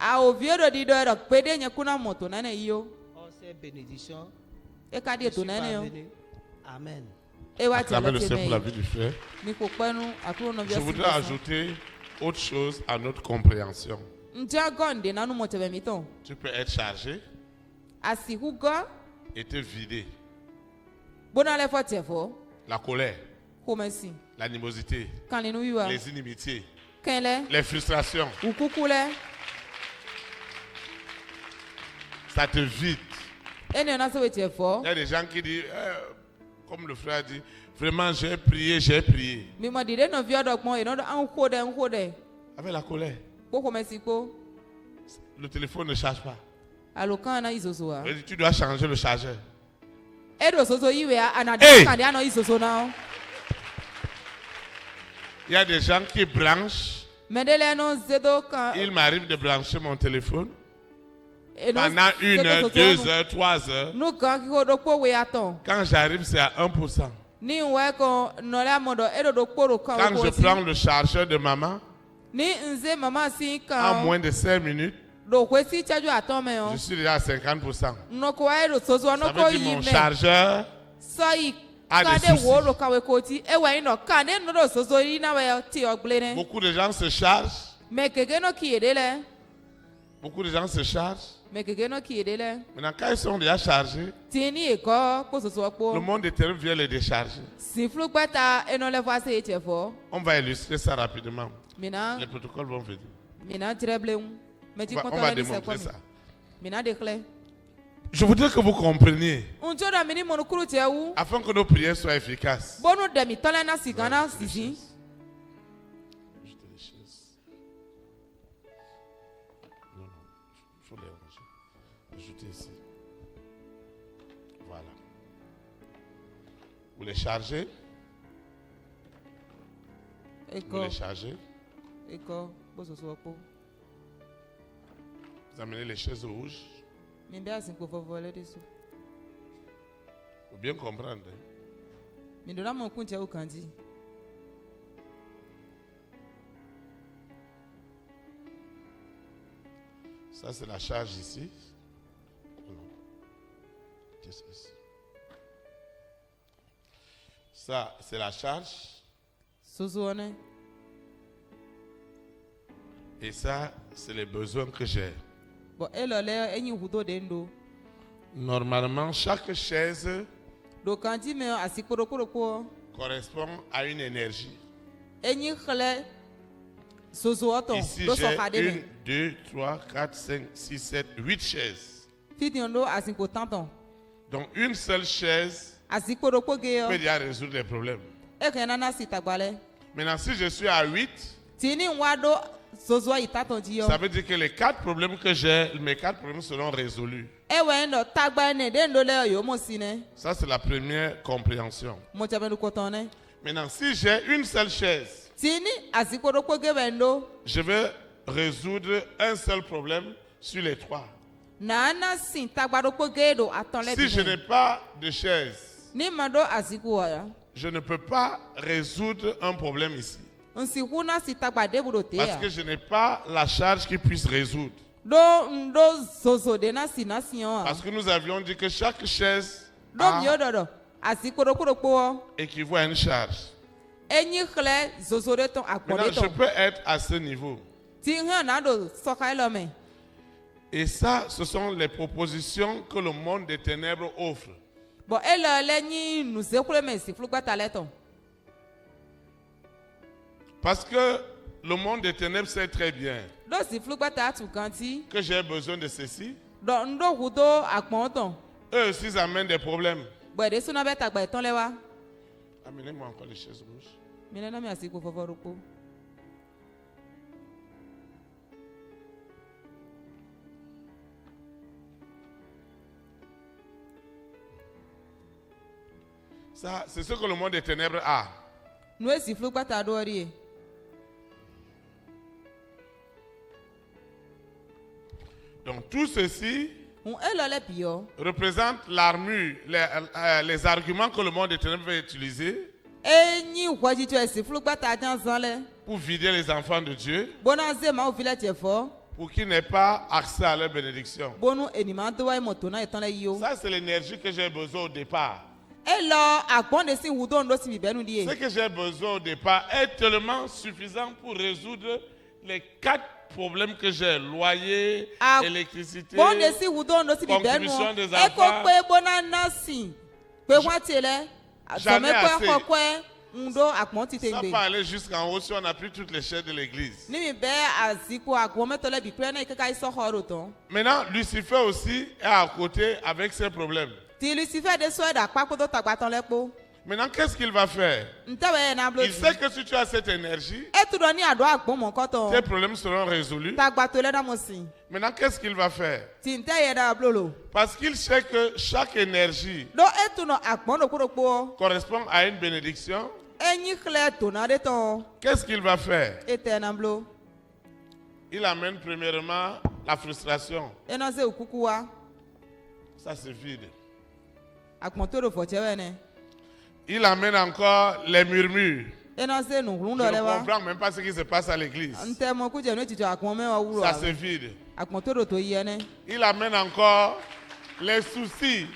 A o vieux do di do ro pede nya kuna moto nane yo. Oh, c'est bénédiction. E ka di tonane yo. Amen. E wa Acclamez le Seigneur pour la vie du frère. Ni ko penu akuro no Je voudrais ajouter autre chose à notre compréhension. Ntia gonde nanu moto be miton. Tu peux être chargé Asi hugo et te vider. La colère, l'animosité, les inimitiés, les frustrations. Ça te vide. Il y a des gens qui disent, comme le frère dit, vraiment j'ai prié, j'ai prié. Avec la colère. Le téléphone ne charge pas. Tu dois changer le chargeur. Hey! Il y a des gens qui branchent. Il m'arrive de brancher mon téléphone pendant 1 heure, 2 heures, 3 heures. Quand j'arrive, c'est à 1%. Quand je prends le chargeur de maman, en moins de 5 minutes, je suis déjà à 50%. Ça veut dire mon chargeur a des soucis. Beaucoup de gens se chargent. Beaucoup de gens se chargent. Maintenant, quand ils sont déjà chargés, le monde éternel vient les décharger. On va illustrer ça rapidement. Les protocoles vont venir. On va démontrer ça. Je voudrais que vous compreniez, afin que nos prières soient efficaces. Ajoutez ici. Voilà. Vous les chargez. Vous les chargez. Vous amenez les chaises rouges. Faut bien comprendre. Ça, c'est la charge ici. Ça, c'est la charge. Et ça, c'est les besoins que j'ai. Normalement, chaque chaise correspond à une énergie. Ici, j'ai 1, 2, 3, 4, 5, 6, 7, 8 chaises. Donc, une seule chaise peut déjà résoudre les problèmes. Maintenant, si je suis à 8, ça veut dire que les 4 problèmes que j'ai, mes 4 problèmes seront résolus. Ça, c'est la première compréhension. Maintenant, si j'ai une seule chaise, je vais résoudre un seul problème sur les 3. Si je n'ai pas de chaise, je ne peux pas résoudre un problème ici. Parce que je n'ai pas la charge qui puisse résoudre. Parce que nous avions dit que chaque chaise équivaut à une charge. Maintenant, je peux être à ce niveau. Et ça, ce sont les propositions que le monde des ténèbres offre. Parce que Le monde des ténèbres sait très bien que j'ai besoin de ceci. Eux aussi ils amènent des problèmes. Amenez-moi encore les chaises rouges. Ça, c'est ce que le monde des ténèbres a. Donc tout ceci représente l'armure, les arguments que le monde des ténèbres va utiliser pour vider les enfants de Dieu, pour qu'ils n'aient pas accès à leur bénédiction. Ça, c'est l'énergie que j'ai besoin au départ. Ce que j'ai besoin au départ est tellement suffisant pour résoudre les 4 problèmes que j'ai: loyer, électricité, contribution des enfants. J'en ai assez. Ça peut aller jusqu'en haut si on n'a plus toutes les chaises de l'église. Maintenant, Lucifer aussi est à côté avec ses problèmes. Maintenant, qu'est-ce qu'il va faire? Il sait que si tu as cette énergie, tes problèmes seront résolus. Maintenant, qu'est-ce qu'il va faire? Parce qu'il sait que chaque énergie correspond à une bénédiction. Qu'est-ce qu'il va faire? Il amène premièrement la frustration. Ça c'est vide. Il amène encore les murmures. Je ne comprends même pas ce qui se passe à l'église. Ça c'est vide. Il amène encore les soucis.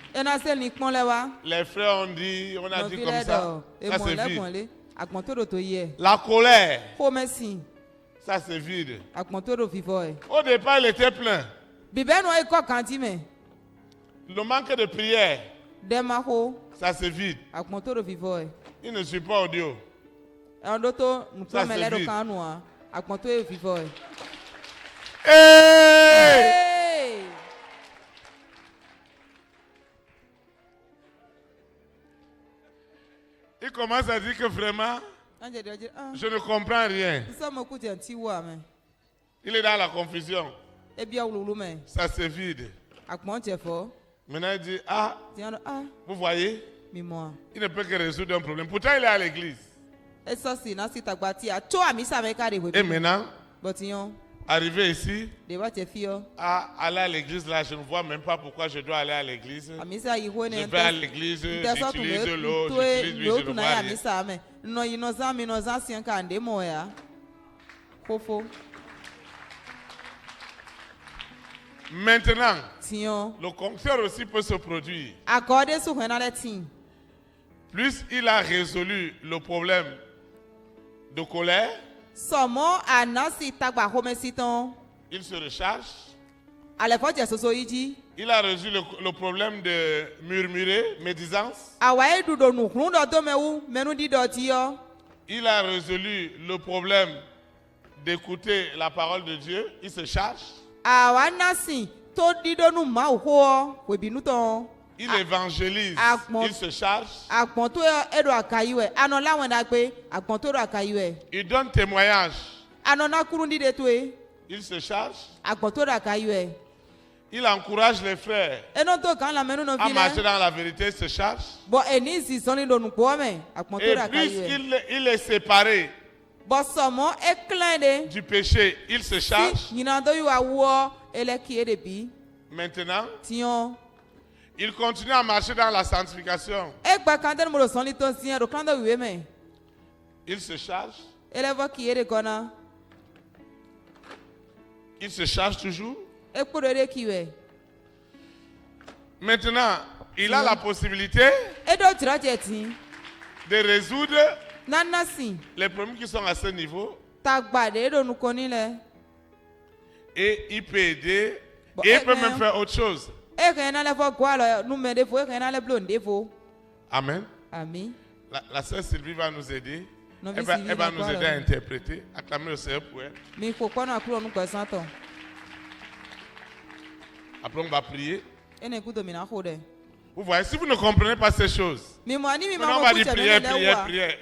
Les frères ont dit, on a dit comme ça. Ça c'est vide. La colère. Ça c'est vide. Au départ, il était plein. Le manque de prière. Ça c'est vide. Il ne suit pas audio. Ça c'est vide. Hey! Il commence à dire que vraiment, je ne comprends rien. Il est dans la confusion. Ça c'est vide. Maintenant il dit, vous voyez, il ne peut que résoudre un problème. Pourtant il est à l'église. Et maintenant, arrivé ici, à aller à l'église là, je ne vois même pas pourquoi je dois aller à l'église. Je vais à l'église, j'utilise l'eau, j'utilise l'huile, je ne vois rien. Maintenant, le contraire aussi peut se produire. Plus il a résolu le problème de colère, il se recharge. Il a résolu le problème de murmurer, médisance. Il a résolu le problème d'écouter la parole de Dieu. Il se charge. Il évangélise, il se charge. Il donne témoignage. Il se charge. Il encourage les frères à marcher dans la vérité, il se charge. Et puisqu'il est séparé du péché, il se charge. Maintenant, il continue à marcher dans la sanctification. Il se charge. Il se charge toujours. Maintenant, il a la possibilité de résoudre les problèmes qui sont à ce niveau. Et il peut aider. Et il peut même faire autre chose. Amen. La sœur Sylvie va nous aider. Elle va nous aider à interpréter. Acclamez le Seigneur pour elle. Après, on va prier. Vous voyez, si vous ne comprenez pas ces choses, on va dire prière, prière, prière.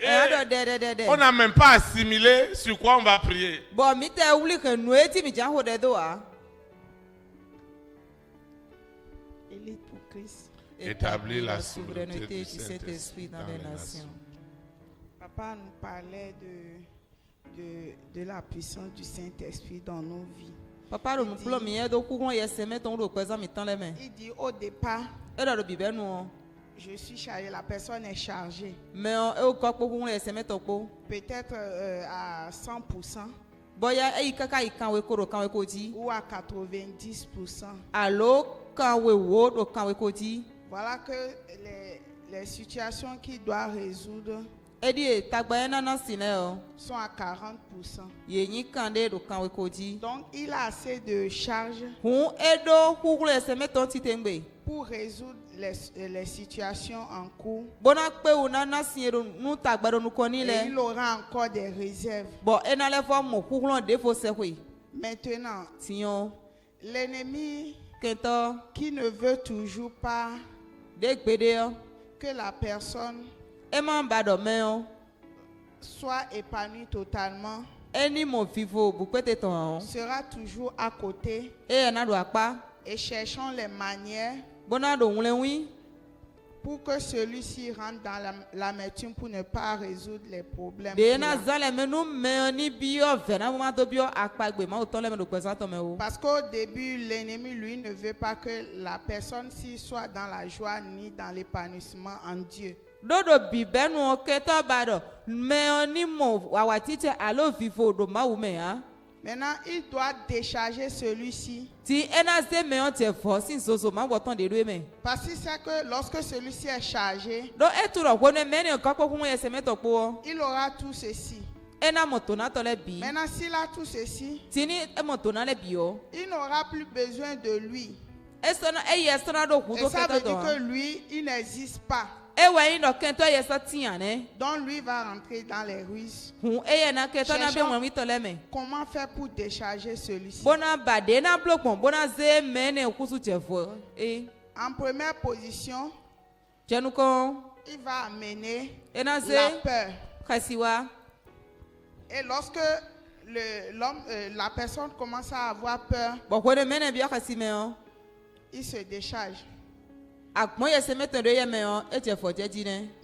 Et on n'a même pas assimilé sur quoi on va prier. Établir la souveraineté du Saint-Esprit dans les nations. Papa nous parlait de la puissance du Saint-Esprit dans nos vies. Il dit au départ, je suis chargé, la personne est chargée. Peut-être à 100%. Ou à 90%. Voilà que les situations qu'il doit résoudre sont à 40%. Donc il a assez de charges pour résoudre les situations en cours. Et il aura encore des réserves. Maintenant, l'ennemi qui ne veut toujours pas que la personne soit épanouie totalement, sera toujours à côté et cherchons les manières pour que celui-ci rentre dans l'amertume pour ne pas résoudre les problèmes. Parce qu'au début, l'ennemi, lui, ne veut pas que la personne soit dans la joie ni dans l'épanouissement en Dieu. Maintenant, il doit décharger celui-ci. Parce qu'il sait que lorsque celui-ci est chargé, il aura tout ceci. Maintenant, s'il a tout ceci, il n'aura plus besoin de lui. Et ça veut dire que lui, il n'existe pas. Donc lui va rentrer dans les ruses. Cherchons comment faire pour décharger celui-ci. En première position, il va amener la peur. Et lorsque la personne commence à avoir peur, il se décharge.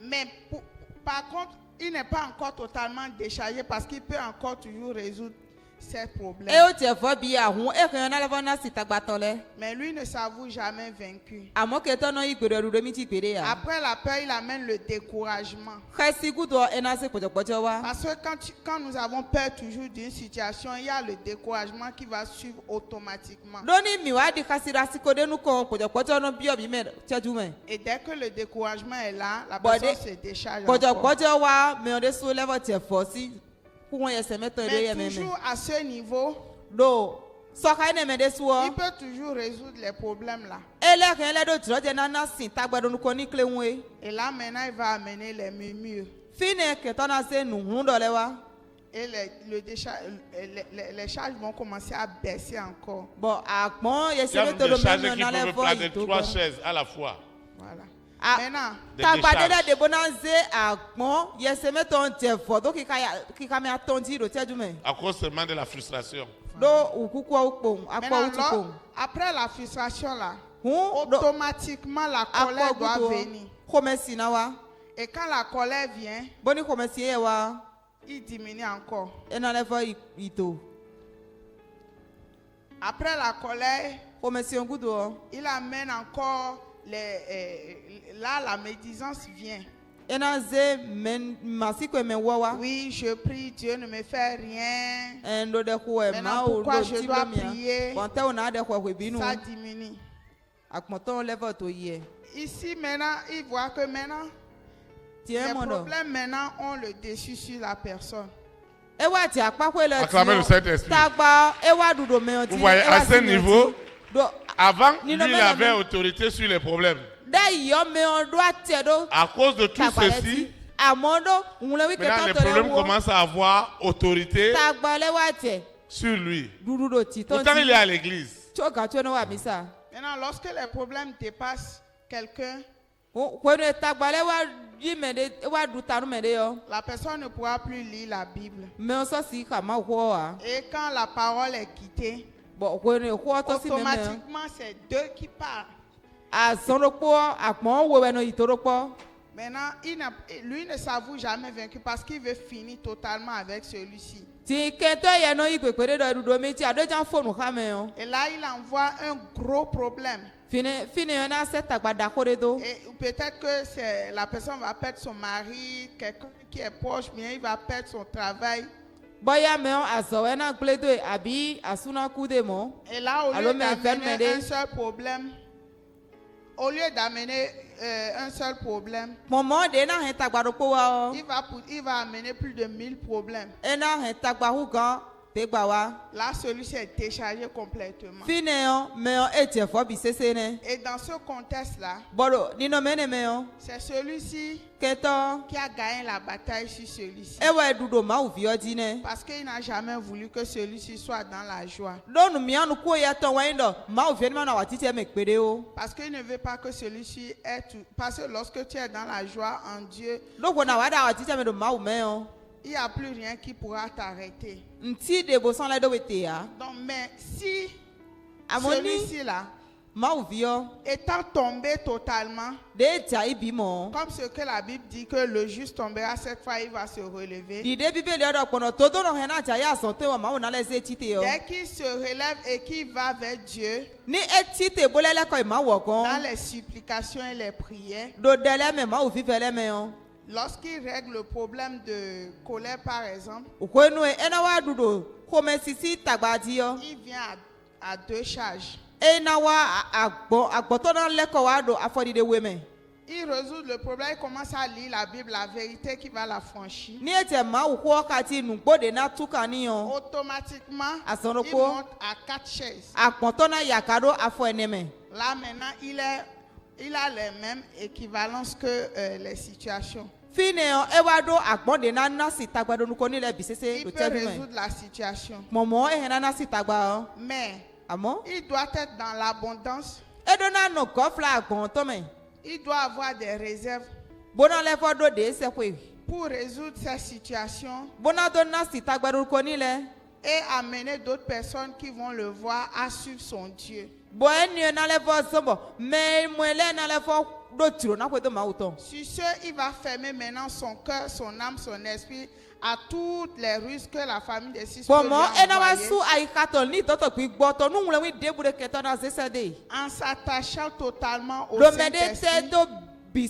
Mais par contre, il n'est pas encore totalement déchargé parce qu'il peut encore toujours résoudre ses problèmes. Mais lui ne s'avoue jamais vaincu. Après la peur, il amène le découragement. Parce que quand nous avons peur toujours d'une situation, il y a le découragement qui va suivre automatiquement. Et dès que le découragement est là, la personne se décharge encore. Mais toujours à ce niveau, il peut toujours résoudre les problèmes là. Et là maintenant il va amener les murmures. Et les charges vont commencer à baisser encore. Il y a des charges qui peuvent placer 3 chaises à la fois. Voilà. Maintenant, à cause seulement de la frustration. Maintenant, après la frustration là, automatiquement la colère doit venir. Et quand la colère vient, il diminue encore. Après la colère, il amène encore là la médisance vient. Oui, je prie, Dieu ne me fait rien. Maintenant, pourquoi je dois prier? Ça diminue. Ici maintenant, il voit que maintenant les problèmes maintenant ont le dessus sur la personne. Acclamez le Saint-Esprit. Vous voyez, à ce niveau, avant, lui, il avait autorité sur les problèmes. À cause de tout ceci, Maintenant, les problèmes commencent à avoir autorité sur lui. Pourtant, il est à l'église. Maintenant, lorsque les problèmes dépassent quelqu'un, la personne ne pourra plus lire la Bible. Et quand la parole est quittée, automatiquement, c'est deux qui parlent. Maintenant, lui ne s'avoue jamais vaincu parce qu'il veut finir totalement avec celui-ci. Et là, il envoie un gros problème. Et peut-être que la personne va perdre son mari, quelqu'un qui est proche, bien il va perdre son travail. Et là, au lieu d'amener un seul problème, un seul problème, il va amener plus de 1000 problèmes. Là, celui-ci est déchargé complètement. Et dans ce contexte-là, c'est celui-ci qui a gagné la bataille sur celui-ci. Parce qu'il n'a jamais voulu que celui-ci soit dans la joie. Parce qu'il ne veut pas que celui-ci ait tout. Parce que lorsque tu es dans la joie en Dieu, il n'y a plus rien qui pourra t'arrêter. Donc, mais si celui-ci-là, étant tombé totalement, comme ce que la Bible dit que le juste tombera, cette fois il va se relever. Dès qu'il se relève et qu'il va vers Dieu, dans les supplications et les prières, lorsqu'il règle le problème de colère, par exemple, il vient à deux charges. Il résout le problème, il commence à lire la Bible, la vérité qui va l'affranchir. Automatiquement, il monte à 4 chaises. Là maintenant, il a les mêmes équivalences que les situations. Il peut résoudre la situation. Mais il doit être dans l'abondance. Il doit avoir des réserves pour résoudre cette situation et amener d'autres personnes qui vont le voir à suivre son Dieu. Sur ce, il va fermer maintenant son cœur, son âme, son esprit à toutes les ruses que la famille de Sis peut lui envoyer. En s'attachant totalement au Saint-Esprit et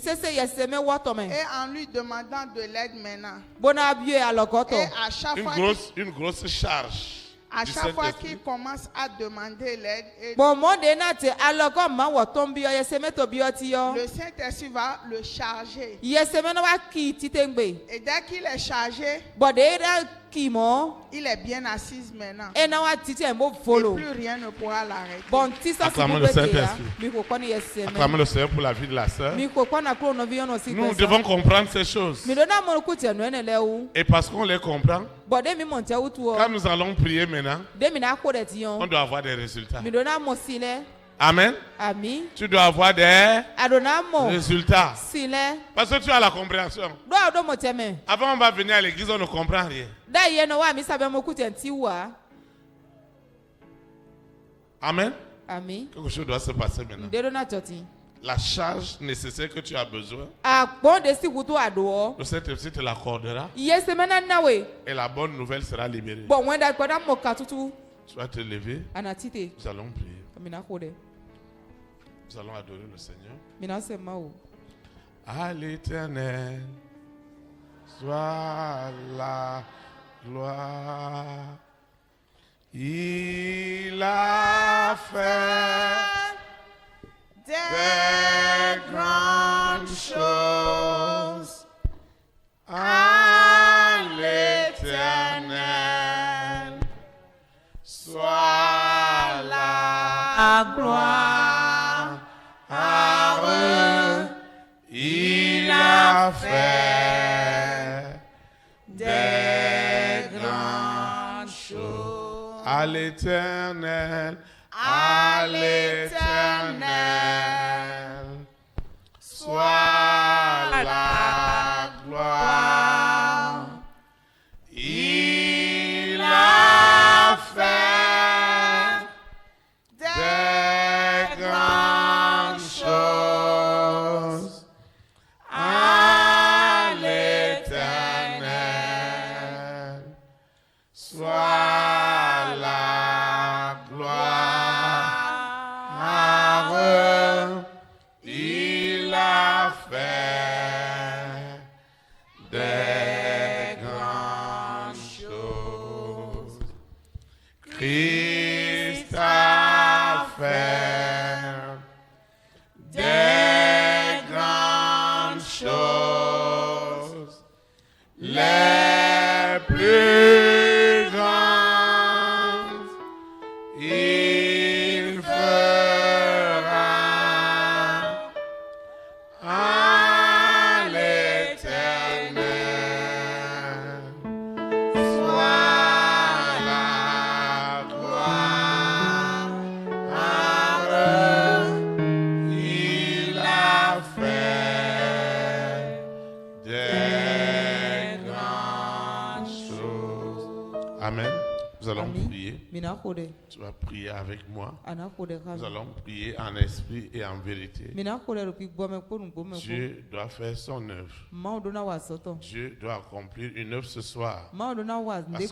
en lui demandant de l'aide maintenant. Et à chaque fois une grosse charge. À chaque fois qu'il commence à demander l'aide, le Saint-Esprit va le charger. Et dès qu'il est chargé, il est bien assis maintenant. Et plus rien ne pourra l'arrêter. Acclamons le Saint-Esprit. Acclamons le Seigneur pour la vie de la sœur. Nous devons comprendre ces choses. Et parce qu'on les comprend, quand nous allons prier maintenant, on doit avoir des résultats. Amen. Tu dois avoir des résultats. Parce que tu as la compréhension. Avant, on va venir à l'église, on ne comprend rien. Amen. Quelque chose doit se passer maintenant. La charge nécessaire que tu as besoin, le Saint-Esprit te l'accordera. Et la bonne nouvelle sera libérée. Tu vas te lever. Nous allons prier. Nous allons adorer le Seigneur. À l'Éternel soit la gloire. Il a fait des grandes choses. À l'Éternel soit la gloire. Il a fait À l'Éternel, à l'Éternel, soit la gloire. Il a fait des grandes choses. À l'Éternel, soit la gloire. Il a fait des grandes choses. Christ a fait des grandes choses, les plus grandes. Il fera à l'Éternel, soit la gloire. Il a fait des grandes choses. Amen. Nous allons prier. Tu vas prier avec moi. Nous allons prier en esprit et en vérité. Dieu doit faire son œuvre. Dieu doit accomplir une œuvre ce soir. Parce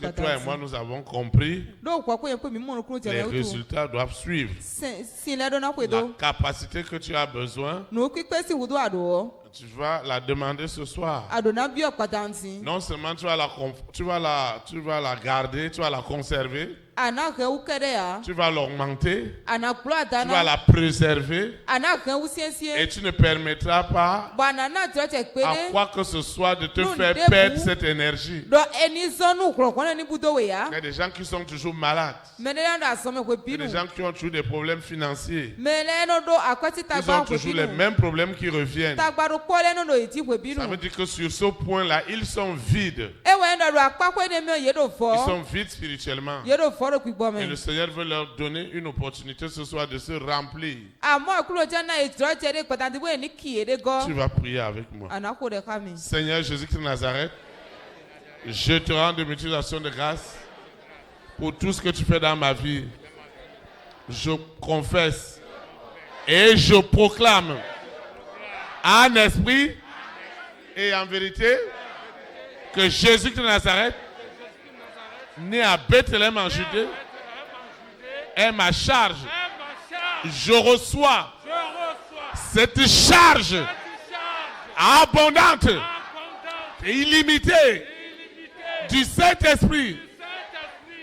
que toi et moi, nous avons compris. Les résultats doivent suivre. La capacité que tu as besoin, tu vas la demander ce soir. Non seulement tu vas la garder, tu vas la conserver. Tu vas l'augmenter, tu vas la préserver et tu ne permettras pas à quoi que ce soit de te faire perdre cette énergie. Il y a des gens qui sont toujours malades. Il y a des gens qui ont toujours des problèmes financiers. Ils ont toujours les mêmes problèmes qui reviennent. Ça veut dire que sur ce point-là, ils sont vides. Ils sont vides spirituellement. Et le Seigneur veut leur donner une opportunité ce soir de se remplir. Tu vas prier avec moi. Seigneur Jésus-Christ de Nazareth, je te rends de multiples actions de grâce pour tout ce que tu fais dans ma vie. Je confesse et je proclame en esprit et en vérité que Jésus-Christ de Nazareth, né à Bethléem en Judée, est ma charge. Je reçois cette charge abondante et illimitée du Saint-Esprit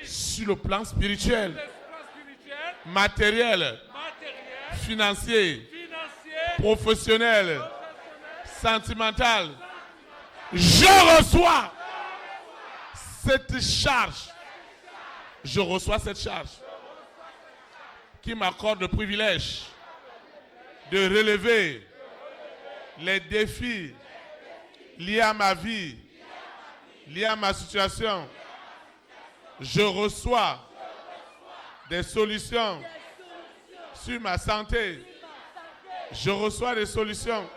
sur le plan spirituel, matériel, financier, professionnel, sentimental. Je reçois cette charge. Je reçois cette charge qui m'accorde le privilège de relever les défis liés à ma vie, liés à ma situation. Je reçois des solutions sur ma santé. Je reçois des solutions.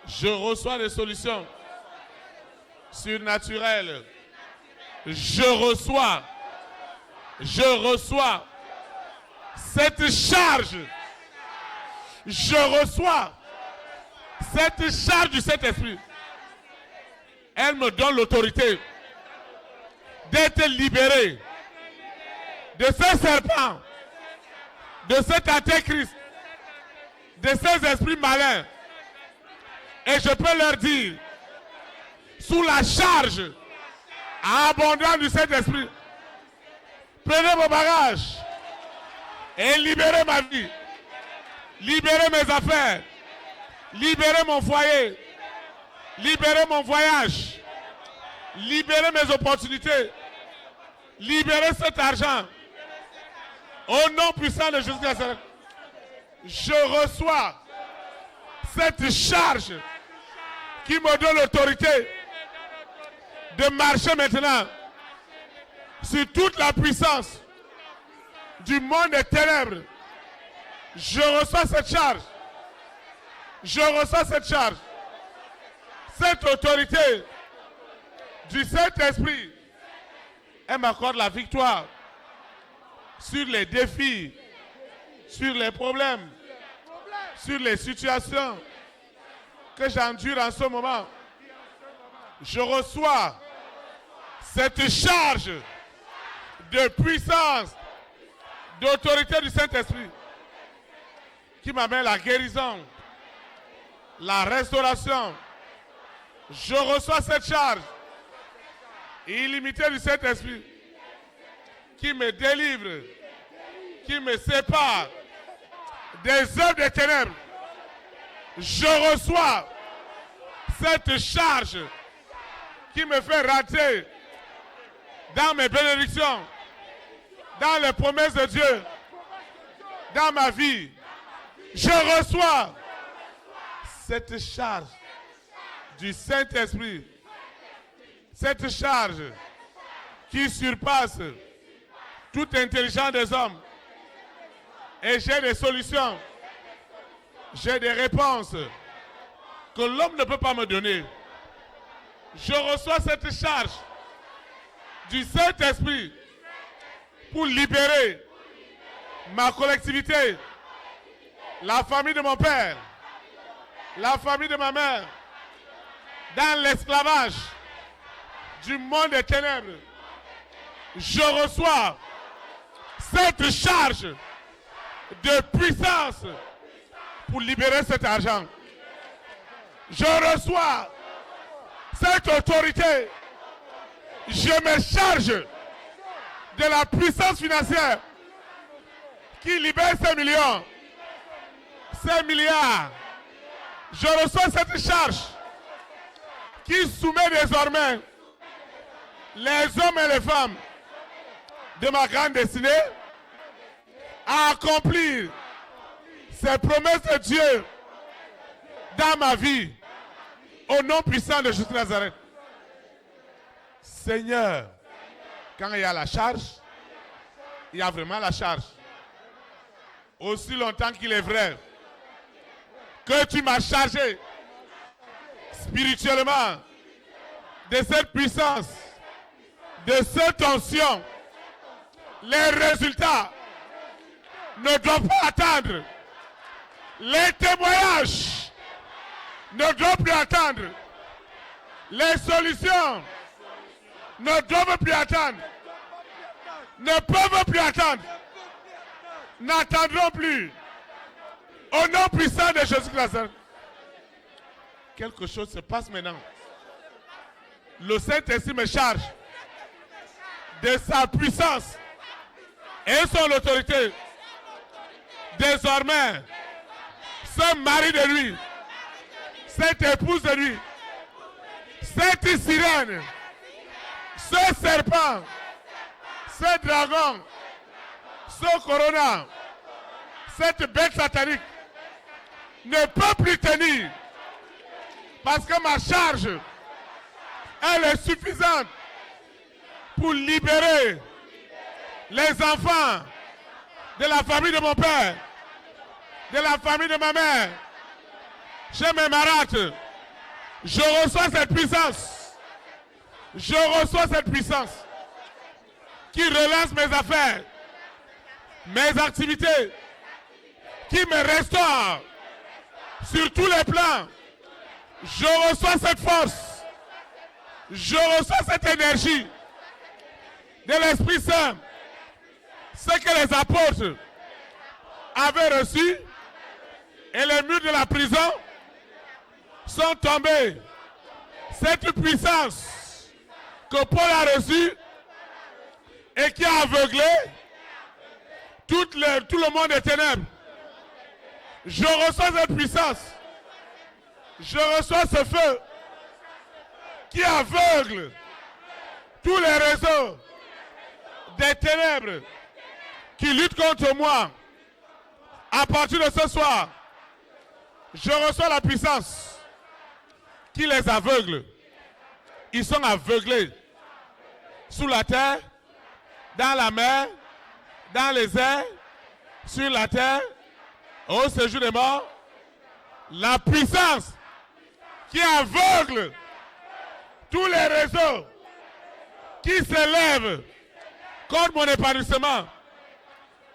Je reçois des solutions surnaturelles. Je reçois cette charge. Je reçois cette charge du Saint-Esprit. Elle me donne l'autorité d'être libéré de ces serpents, de cet antéchrist, de ces esprits malins. Et je peux leur dire, sous la charge abondante du Saint-Esprit, prenez vos bagages et libérez ma vie, libérez mes affaires, libérez mon foyer, libérez mon voyage, libérez mes opportunités, libérez cet argent. Au nom puissant de Jésus-Christ, je reçois cette charge qui me donne l'autorité de marcher maintenant sur toute la puissance du monde des ténèbres. Je reçois cette charge. Je reçois cette charge. Cette autorité du Saint-Esprit. Elle m'accorde la victoire sur les défis, sur les problèmes, sur les situations que j'endure en ce moment. Je reçois cette charge de puissance, d'autorité du Saint-Esprit qui m'amène la guérison, la restauration. Je reçois cette charge illimitée du Saint-Esprit qui me délivre, qui me sépare des œuvres des ténèbres. Je reçois cette charge qui me fait rentrer dans mes bénédictions, dans les promesses de Dieu, dans ma vie. Je reçois cette charge du Saint-Esprit, cette charge qui surpasse toute intelligence des hommes. Et j'ai des solutions, j'ai des réponses que l'homme ne peut pas me donner. Je reçois cette charge du Saint-Esprit pour libérer ma collectivité, la famille de mon père, la famille de ma mère, dans l'esclavage du monde des ténèbres. Je reçois cette charge de puissance pour libérer cet argent. Je reçois cette autorité. Je me charge de la puissance financière qui libère ces millions, ces milliards. Je reçois cette charge qui soumet désormais les hommes et les femmes de ma grande destinée à accomplir ces promesses de Dieu dans ma vie, au nom puissant de Jésus de Nazareth. Seigneur, quand il y a la charge, il y a vraiment la charge. Aussi longtemps qu'il est vrai que tu m'as chargé spirituellement de cette puissance, de cette onction, les résultats ne doivent pas attendre. Les témoignages ne doivent plus attendre. Les solutions ne doivent plus attendre. Ne peuvent plus attendre. N'attendront plus. Au nom puissant de Jésus-Christ. Quelque chose se passe maintenant. Le Saint-Esprit me charge de sa puissance et son autorité. Désormais, ce mari de lui, cette épouse de lui, cette sirène, ce serpent, ce dragon, ce corona, cette bête satanique ne peut plus tenir parce que ma charge, elle est suffisante pour libérer les enfants de la famille de mon père, de la famille de ma mère. Chez mes marâtres, je reçois cette puissance. Je reçois cette puissance qui relance mes affaires, mes activités, qui me restaure sur tous les plans. Je reçois cette force. Je reçois cette énergie de l'Esprit Saint. Ce que les apôtres avaient reçu et les murs de la prison sont tombés. Cette puissance que Paul a reçue et qui a aveuglé tout le monde des ténèbres. Je reçois cette puissance. Je reçois ce feu qui aveugle tous les réseaux des ténèbres qui luttent contre moi. À partir de ce soir, je reçois la puissance qui les aveugle. Ils sont aveuglés sous la terre dans la mer, dans les airs, sur la terre, au séjour des morts, la puissance qui aveugle tous les réseaux qui s'élèvent contre mon épanouissement,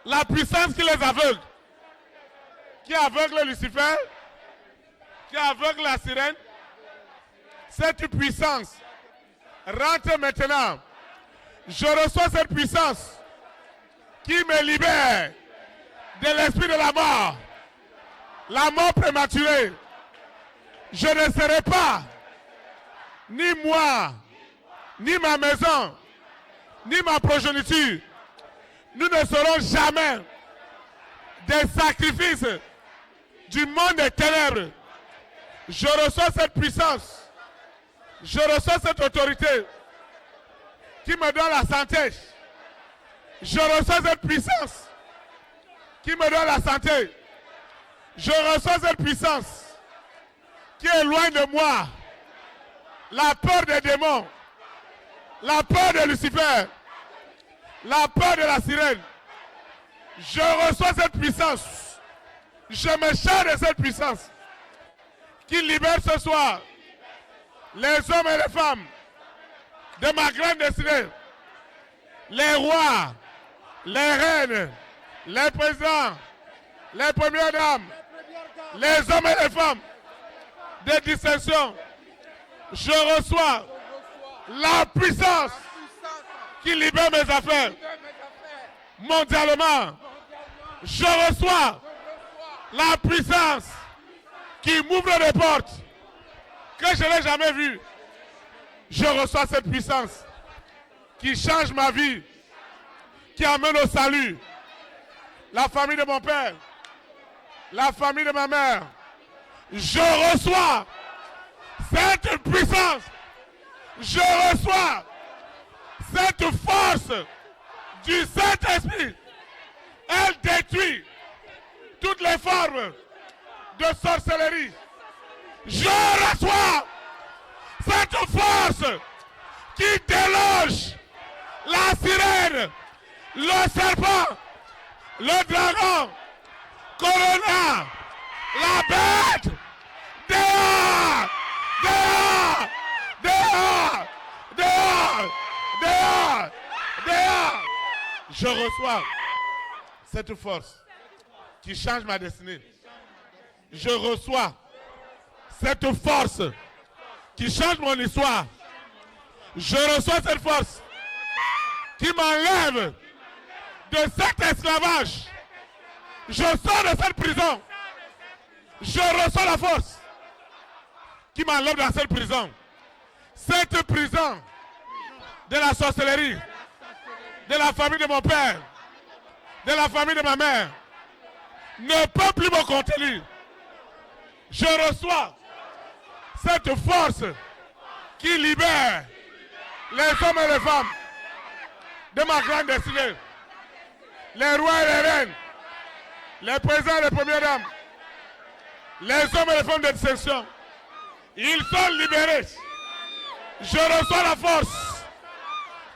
la puissance qui les aveugle, qui aveugle Lucifer, qui aveugle la sirène, cette puissance rentre maintenant. Je reçois cette puissance qui me libère de l'esprit de la mort prématurée. Je ne serai pas, ni moi, ni ma maison, ni ma progéniture, nous ne serons jamais des sacrifices du monde des ténèbres. Je reçois cette puissance, je reçois cette autorité qui me donne la santé. Je reçois cette puissance qui me donne la santé. Je reçois cette puissance qui éloigne de moi la peur des démons, la peur de Lucifer, la peur de la sirène. Je reçois cette puissance. Je me charge de cette puissance qui libère ce soir les hommes et les femmes de ma grande destinée. Les rois, les reines, les présidents, les premières dames, les hommes et les femmes de distinction. Je reçois la puissance qui libère mes affaires mondialement. Je reçois la puissance qui m'ouvre des portes que je n'ai jamais vues. Je reçois cette puissance qui change ma vie, qui amène au salut. La famille de mon père, la famille de ma mère. Je reçois cette puissance. Je reçois cette force du Saint-Esprit. Elle détruit toutes les formes de sorcellerie. Je reçois cette force qui déloge la sirène, le serpent, le dragon, Corona, la bête, dehors, dehors, dehors, dehors, dehors, dehors. Je reçois cette force qui change ma destinée. Je reçois cette force qui change mon histoire. Je reçois cette force qui m'enlève de cet esclavage. Je sors de cette prison. Je reçois la force qui m'enlève dans cette prison. Cette prison de la sorcellerie, de la famille de mon père, de la famille de ma mère, ne peut plus me contenir. Je reçois cette force qui libère les hommes et les femmes de ma grande destinée. Les rois et les reines, les présidents et les premières dames, les hommes et les femmes de distinction, ils sont libérés. Je reçois la force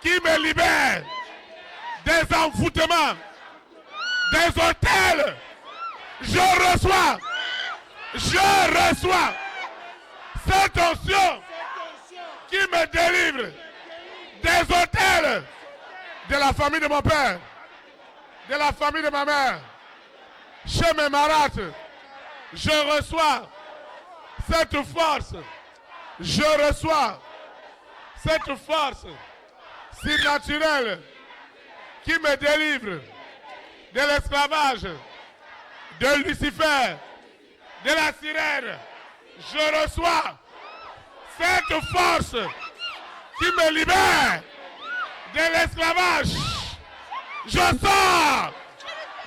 qui me libère des envoûtements, des hôtels. Je reçois cette onction qui me délivre des hôtels de la famille de mon père, de la famille de ma mère, chez mes marates. Je reçois cette force. Je reçois cette force surnaturelle qui me délivre de l'esclavage, de Lucifer, de la sirène. Je reçois cette force qui me libère de l'esclavage. Je sors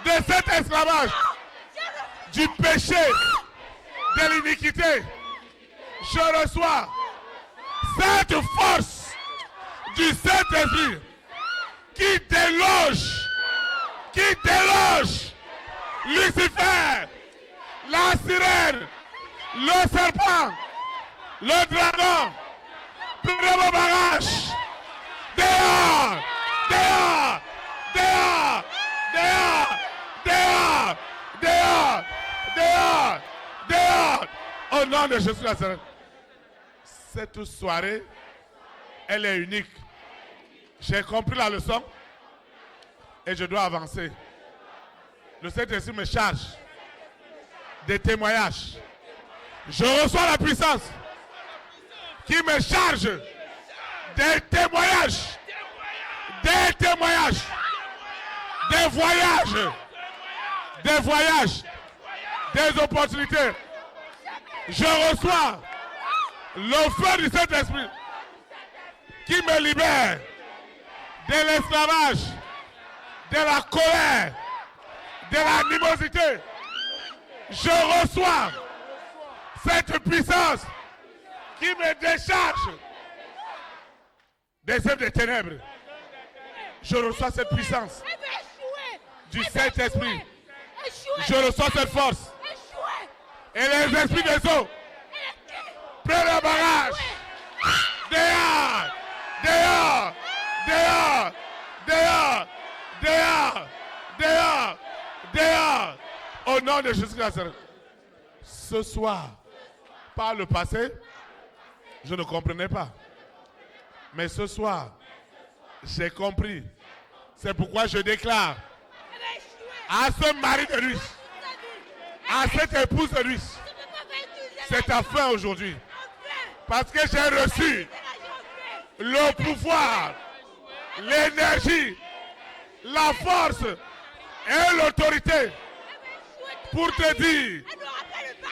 de cet esclavage, du péché, de l'iniquité. Je reçois cette force du Saint-Esprit qui déloge Lucifer, la sirène, le serpent, le dragon, tout le bagage. Dehors, dehors, nom de Jésus Nazareth. Cette soirée, elle est unique. J'ai compris la leçon et je dois avancer. Le Saint-Esprit me charge des témoignages. Je reçois la puissance qui me charge des témoignages. Des témoignages. Des voyages. Des voyages. Des opportunités. Je reçois le feu du Saint-Esprit qui me libère de l'esclavage, de la colère, de l'animosité. Je reçois cette puissance qui me décharge des œuvres des ténèbres. Je reçois cette puissance du Saint-Esprit. Je reçois cette force. Et les esprits des eaux prennent le barrage. Dehors, dehors, dehors, dehors, dehors, dehors, dehors. Au nom de Jésus Nazareth. Ce soir, par le passé, je ne comprenais pas. Mais ce soir, j'ai compris. C'est pourquoi je déclare à ce mari de lui, à cette épouse de lui, c'est ta fin aujourd'hui. Parce que j'ai reçu le pouvoir, l'énergie, la force et l'autorité pour te dire,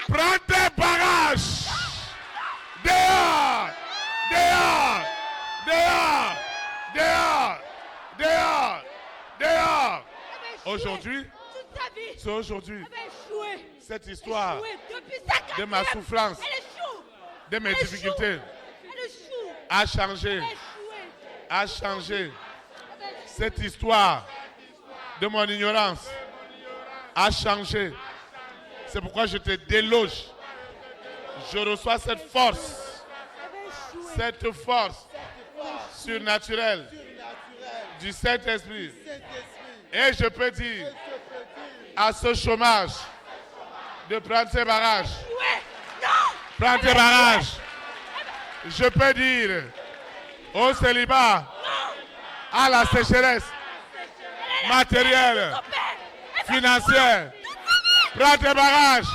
prends tes bagages, dehors, dehors, dehors, dehors, dehors, dehors. Aujourd'hui, c'est aujourd'hui, cette histoire de ma souffrance, de mes difficultés, a changé. A changé. Cette histoire de mon ignorance a changé. C'est pourquoi je te déloge. Je reçois cette force surnaturelle du Saint-Esprit. Et je peux dire à ce chômage de prendre ses barrages. Prends tes barrages. Je peux dire au célibat, à la sécheresse matérielle, financière. Prends tes barrages.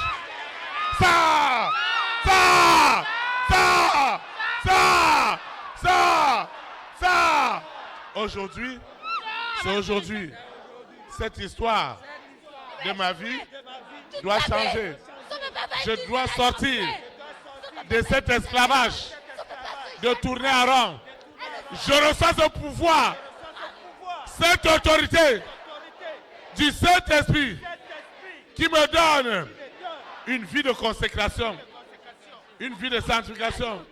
Ça. Aujourd'hui, c'est aujourd'hui. Cette histoire de ma vie doit changer. Je dois sortir de cet esclavage, de tourner en rond. Je reçois ce pouvoir, cette autorité du Saint-Esprit qui me donne une vie de consécration, une vie de sanctification,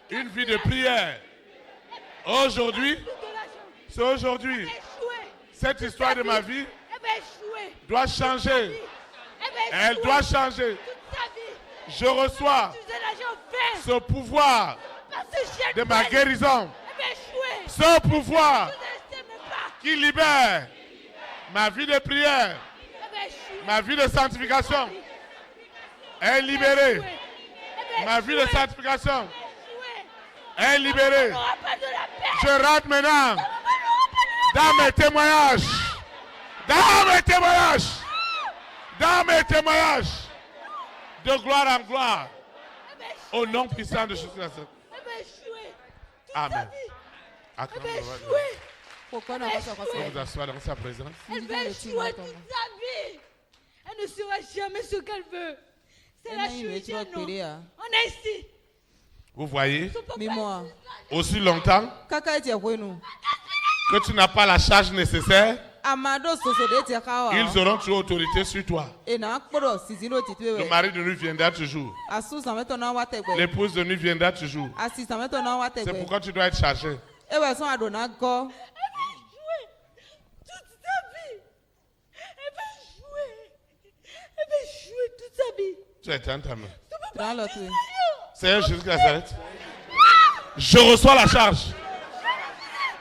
une vie de prière. Aujourd'hui, c'est aujourd'hui. Cette histoire de ma vie doit changer. Elle doit changer. Je reçois ce pouvoir de ma guérison. Ce pouvoir qui libère ma vie de prière, ma vie de sanctification est libérée. Ma vie de sanctification est libérée. Je rentre maintenant dans mes témoignages. Dans mes témoignages. De gloire en gloire. Au nom puissant de Jésus. Amen. Pourquoi on nous asseoir dans sa présence? Elle va échouer toute sa vie. Elle ne sera jamais ce qu'elle veut. C'est la chute. On est ici. Vous voyez, aussi longtemps que tu n'as pas la charge nécessaire, ils auront toujours autorité sur toi. Le mari de nuit viendra toujours. L'épouse de nuit viendra toujours. C'est pourquoi tu dois être chargé. Elle va jouer toute sa vie. Elle va jouer toute sa vie. Tu éteins ta main. Seigneur Jésus de Nazareth, je reçois la charge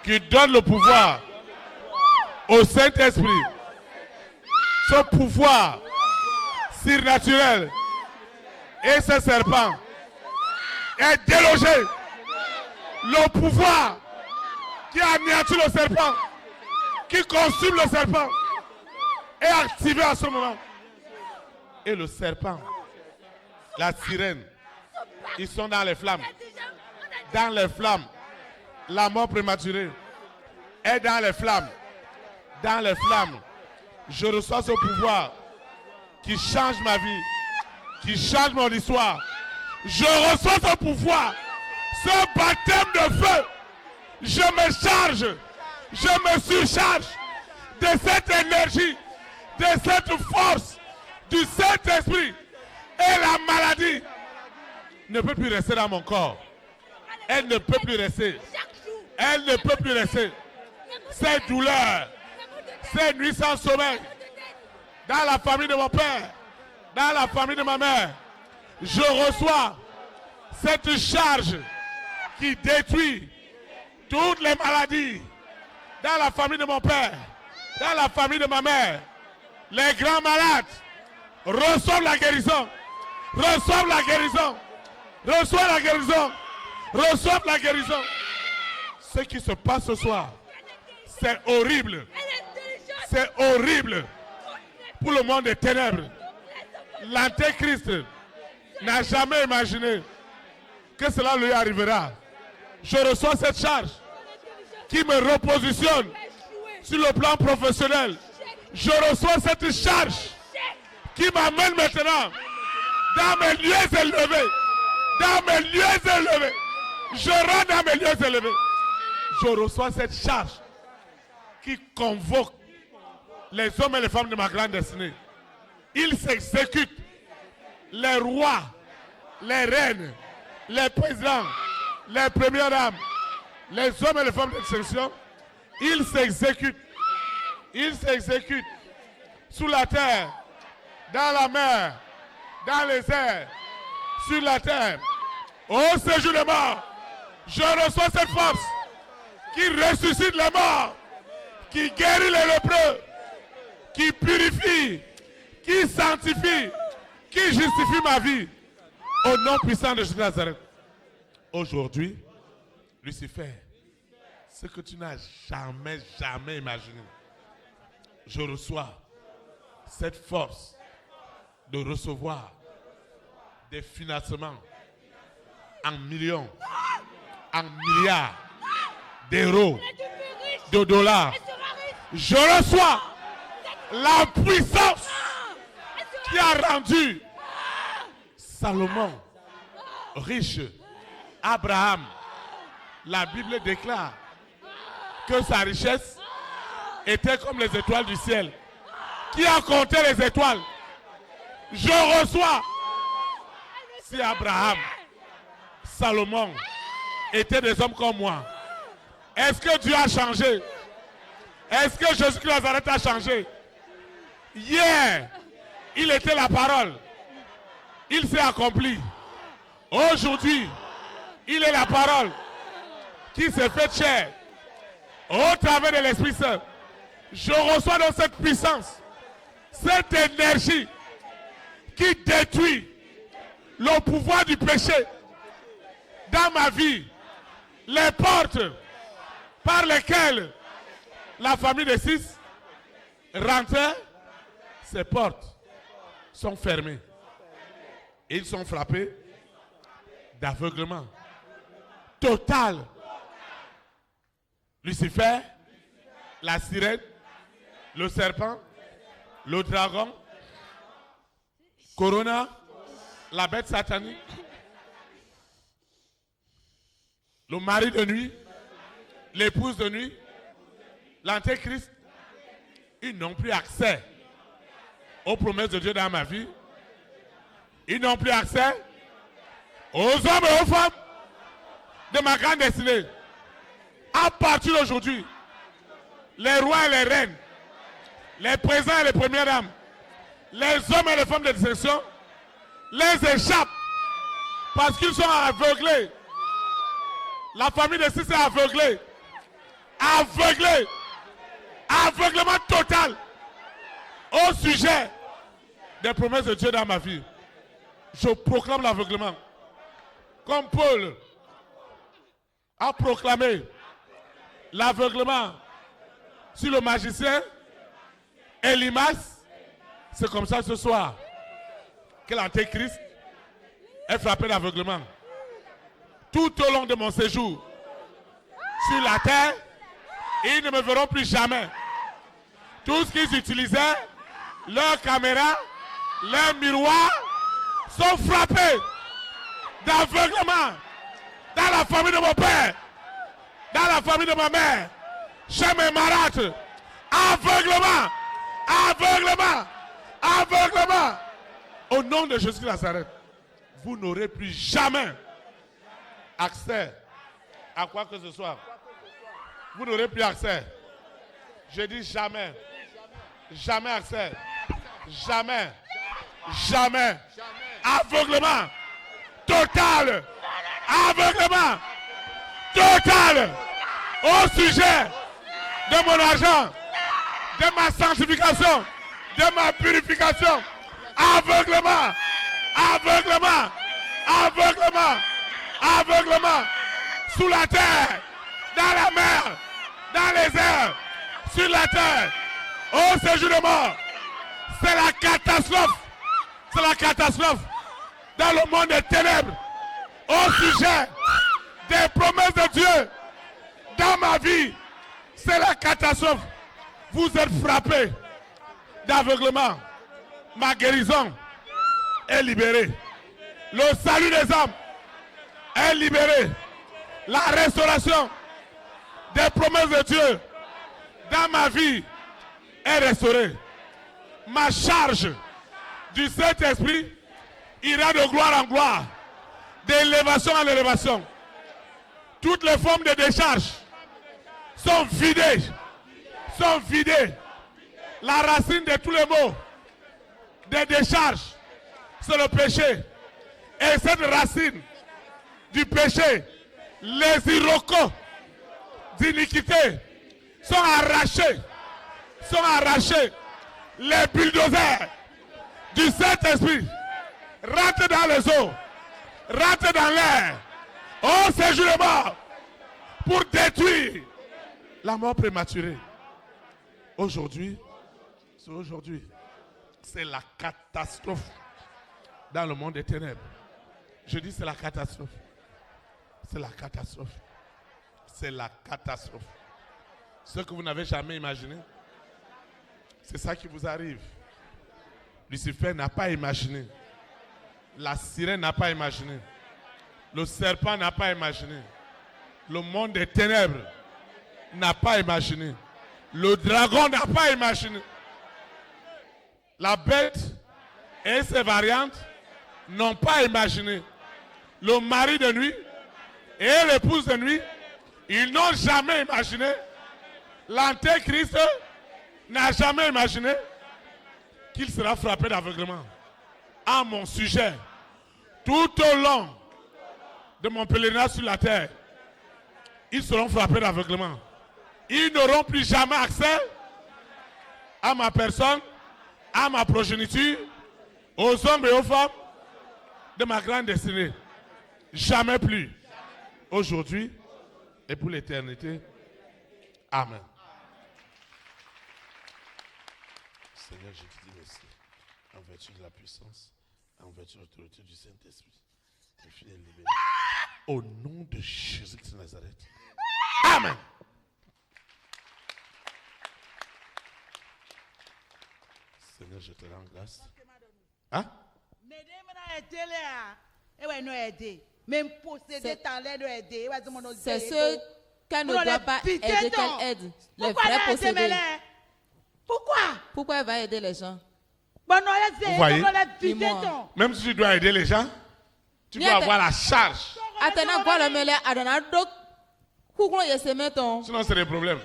qui donne le pouvoir au Saint-Esprit. Ce pouvoir surnaturel Et ce serpent est délogé. Le pouvoir qui anéantit le serpent, qui consume le serpent, est activé à ce moment. Et le serpent, la sirène, ils sont dans les flammes. Dans les flammes. La mort prématurée est dans les flammes. Dans les flammes. Je reçois ce pouvoir qui change ma vie, qui change mon histoire. Je reçois ce pouvoir, ce baptême de feu. Je me charge, je me surcharge de cette énergie, de cette force du Saint-Esprit. Et la maladie ne peut plus rester dans mon corps. Elle ne peut plus rester. Elle ne peut plus rester. Ces douleurs, ces nuits sans sommeil, dans la famille de mon père, dans la famille de ma mère, je reçois cette charge qui détruit toutes les maladies. Dans la famille de mon père, dans la famille de ma mère, les grands malades reçoivent la guérison, reçoivent la guérison, reçoivent la guérison, reçoivent la guérison. Ce qui se passe ce soir, c'est horrible. C'est horrible pour le monde des ténèbres. L'Antéchrist n'a jamais imaginé que cela lui arrivera. Je reçois cette charge qui me repositionne sur le plan professionnel. Je reçois cette charge qui m'amène maintenant dans mes lieux élevés. Dans mes lieux élevés. Je rentre dans mes lieux élevés. Je reçois cette charge qui convoque les hommes et les femmes de ma grande destinée. Ils s'exécutent. Les rois, les reines, les présidents, les premières dames, les hommes et les femmes d'exception, ils s'exécutent. Ils s'exécutent sous la terre, dans la mer, dans les airs, sur la terre. Au séjour des morts, je reçois cette force qui ressuscite les morts, qui guérit les lépreux, qui purifie, qui sanctifie, qui justifie ma vie. Au nom puissant de Jésus de Nazareth. Aujourd'hui, Lucifer, ce que tu n'as jamais imaginé, je reçois cette force de recevoir des financements en millions, en milliards d'euros, de dollars. Je reçois la puissance qui a rendu Salomon riche. Abraham, la Bible déclare que sa richesse était comme les étoiles du ciel. Qui a compté les étoiles? Je reçois. Si Abraham, Salomon étaient des hommes comme moi, est-ce que Dieu a changé? Est-ce que Jésus-Christ de Nazareth a changé? Hier, il était la parole. Il s'est accompli. Aujourd'hui, il est la parole qui s'est faite chair au travers de l'Esprit Saint. Je reçois donc cette puissance, cette énergie qui détruit le pouvoir du péché dans ma vie. Les portes par lesquelles la famille de 6 rentrait, ces portes sont fermées. Ils sont frappés d'aveuglement total. Lucifer, la sirène, le serpent, le dragon, Corona, la bête satanique, le mari de nuit, l'épouse de nuit, l'antéchrist, ils n'ont plus accès aux promesses de Dieu dans ma vie. Ils n'ont plus accès aux hommes et aux femmes de ma grande destinée. À partir d'aujourd'hui, les rois et les reines, les présidents et les premières dames, les hommes et les femmes de distinction les échappent parce qu'ils sont aveuglés. La famille de 6 est aveuglée. Aveuglée. Aveuglement total au sujet des promesses de Dieu dans ma vie. Je proclame l'aveuglement. Comme Paul a proclamé l'aveuglement sur le magicien Elimas, c'est comme ça ce soir que l'Antéchrist est frappé d'aveuglement. Tout au long de mon séjour sur la terre, ils ne me verront plus jamais. Tout ce qu'ils utilisaient, leurs caméras, leurs miroirs, sont frappés d'aveuglement. Dans la famille de mon père, dans la famille de ma mère, chez mes marâtres, aveuglement, aveuglement, aveuglement. Au nom de Jésus de Nazareth, vous n'aurez plus jamais accès à quoi que ce soit. Vous n'aurez plus accès. Je dis jamais. Jamais accès. Jamais. Jamais. Aveuglement. Total. Aveuglement. Total. Au sujet de mon argent, de ma sanctification, de ma purification. Aveuglement. Aveuglement. Aveuglement. Aveuglement. Sous la terre. Dans la mer. Dans les airs. Sur la terre. Au séjour de mort. C'est la catastrophe. C'est la catastrophe. Dans le monde des ténèbres. Au sujet des promesses de Dieu. Dans ma vie. C'est la catastrophe. Vous êtes frappés d'aveuglement. Ma guérison est libérée. Le salut des âmes est libéré. La restauration des promesses de Dieu dans ma vie est restaurée. Ma charge du Saint-Esprit ira de gloire en gloire, d'élévation en élévation. Toutes les formes de décharge sont vidées. Sont vidées. La racine de tous les maux des décharges, c'est le péché. Et cette racine du péché, les irocos d'iniquité sont arrachés. Sont arrachés. Les bulldozers du Saint-Esprit rentrent dans les eaux, rentrent dans l'air. Oh, séjour de mort pour détruire la mort prématurée. Aujourd'hui, c'est la catastrophe dans le monde des ténèbres. Je dis c'est la catastrophe. C'est la catastrophe. C'est la catastrophe. Ce que vous n'avez jamais imaginé, c'est ça qui vous arrive. Lucifer n'a pas imaginé. La sirène n'a pas imaginé. Le serpent n'a pas imaginé. Le monde des ténèbres n'a pas imaginé. Le dragon n'a pas imaginé. La bête et ses variantes n'ont pas imaginé. Le mari de nuit et l'épouse de nuit, ils n'ont jamais imaginé. L'Antéchrist n'a jamais imaginé qu'il sera frappé d'aveuglement. À mon sujet, tout au long de mon pèlerinage sur la terre, ils seront frappés d'aveuglement. Ils n'auront plus jamais accès à ma personne, à ma progéniture, aux hommes et aux femmes de ma grande destinée. Jamais plus. Aujourd'hui et pour l'éternité. Amen. Seigneur, je te dis merci. En vertu de la puissance, en vertu de l'autorité du Saint-Esprit. Tes fidèles libérés. Au nom de Jésus de Nazareth. Amen. Seigneur, je te rends grâce. Hein? C'est ceux qu'elle ne doit pas aider qu'elle aide. Les vrais possédés. Pourquoi elle va aider les gens? Vous voyez? Même si tu dois aider les gens, tu dois avoir la charge. Sinon, c'est des problèmes.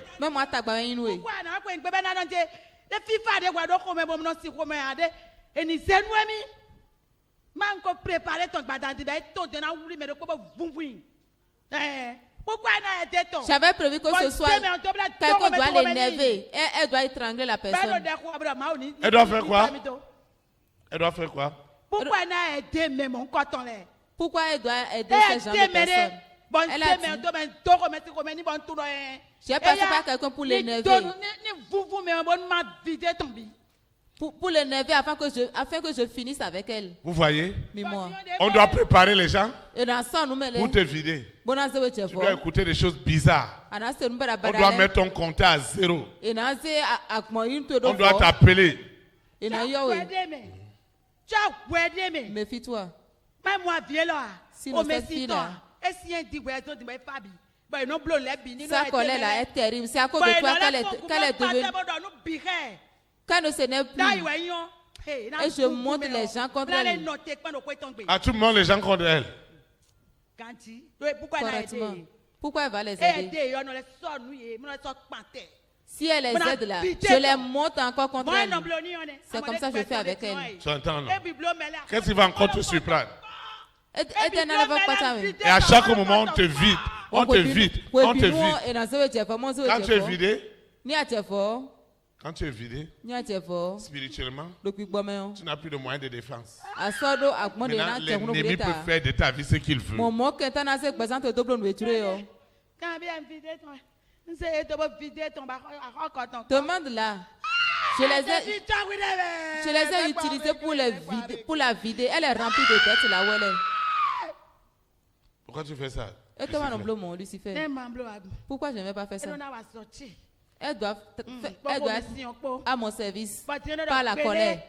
J'avais prévu que ce soit quelqu'un doit l'énerver. Elle doit étrangler la personne. Elle doit faire quoi? Elle doit faire quoi? Pourquoi elle a aidé même en coton là? Pourquoi elle doit aider ces gens de personnes? Elle a dit, j'ai passé par quelqu'un pour l'énerver. Pour l'énerver afin que je finisse avec elle. Vous voyez? Moi. On doit préparer les gens pour te vider. Tu dois écouter des choses bizarres. On doit mettre ton compteur à 0. On doit t'appeler. Méfie-toi. Sinon cette fille-là, sa colère là est terrible. C'est à cause de toi qu'elle est devenue. Qu'elle ne s'énerve plus. Et je monte les gens contre elle. À tout le monde, les gens contre elle. Correctement. Pourquoi elle va les aider? Si elle les aide là, je les monte encore contre elle. C'est comme ça que je fais avec elle. Tu entends, non? Qu'est-ce qui va encore te surprendre? Et à chaque moment, on te vide. On te vide. On te vide. Quand tu es vidé, quand tu es vidé, spirituellement, tu n'as plus de moyens de défense. Maintenant, l'ennemi peut faire de ta vie ce qu'il veut. Demande là. Je les ai utilisés pour la vider. Elle est remplie de tête là où elle est. Pourquoi tu fais ça? Et toi, mon Lucifer. Pourquoi je ne vais pas faire ça? Elle doit être à mon service par la colère.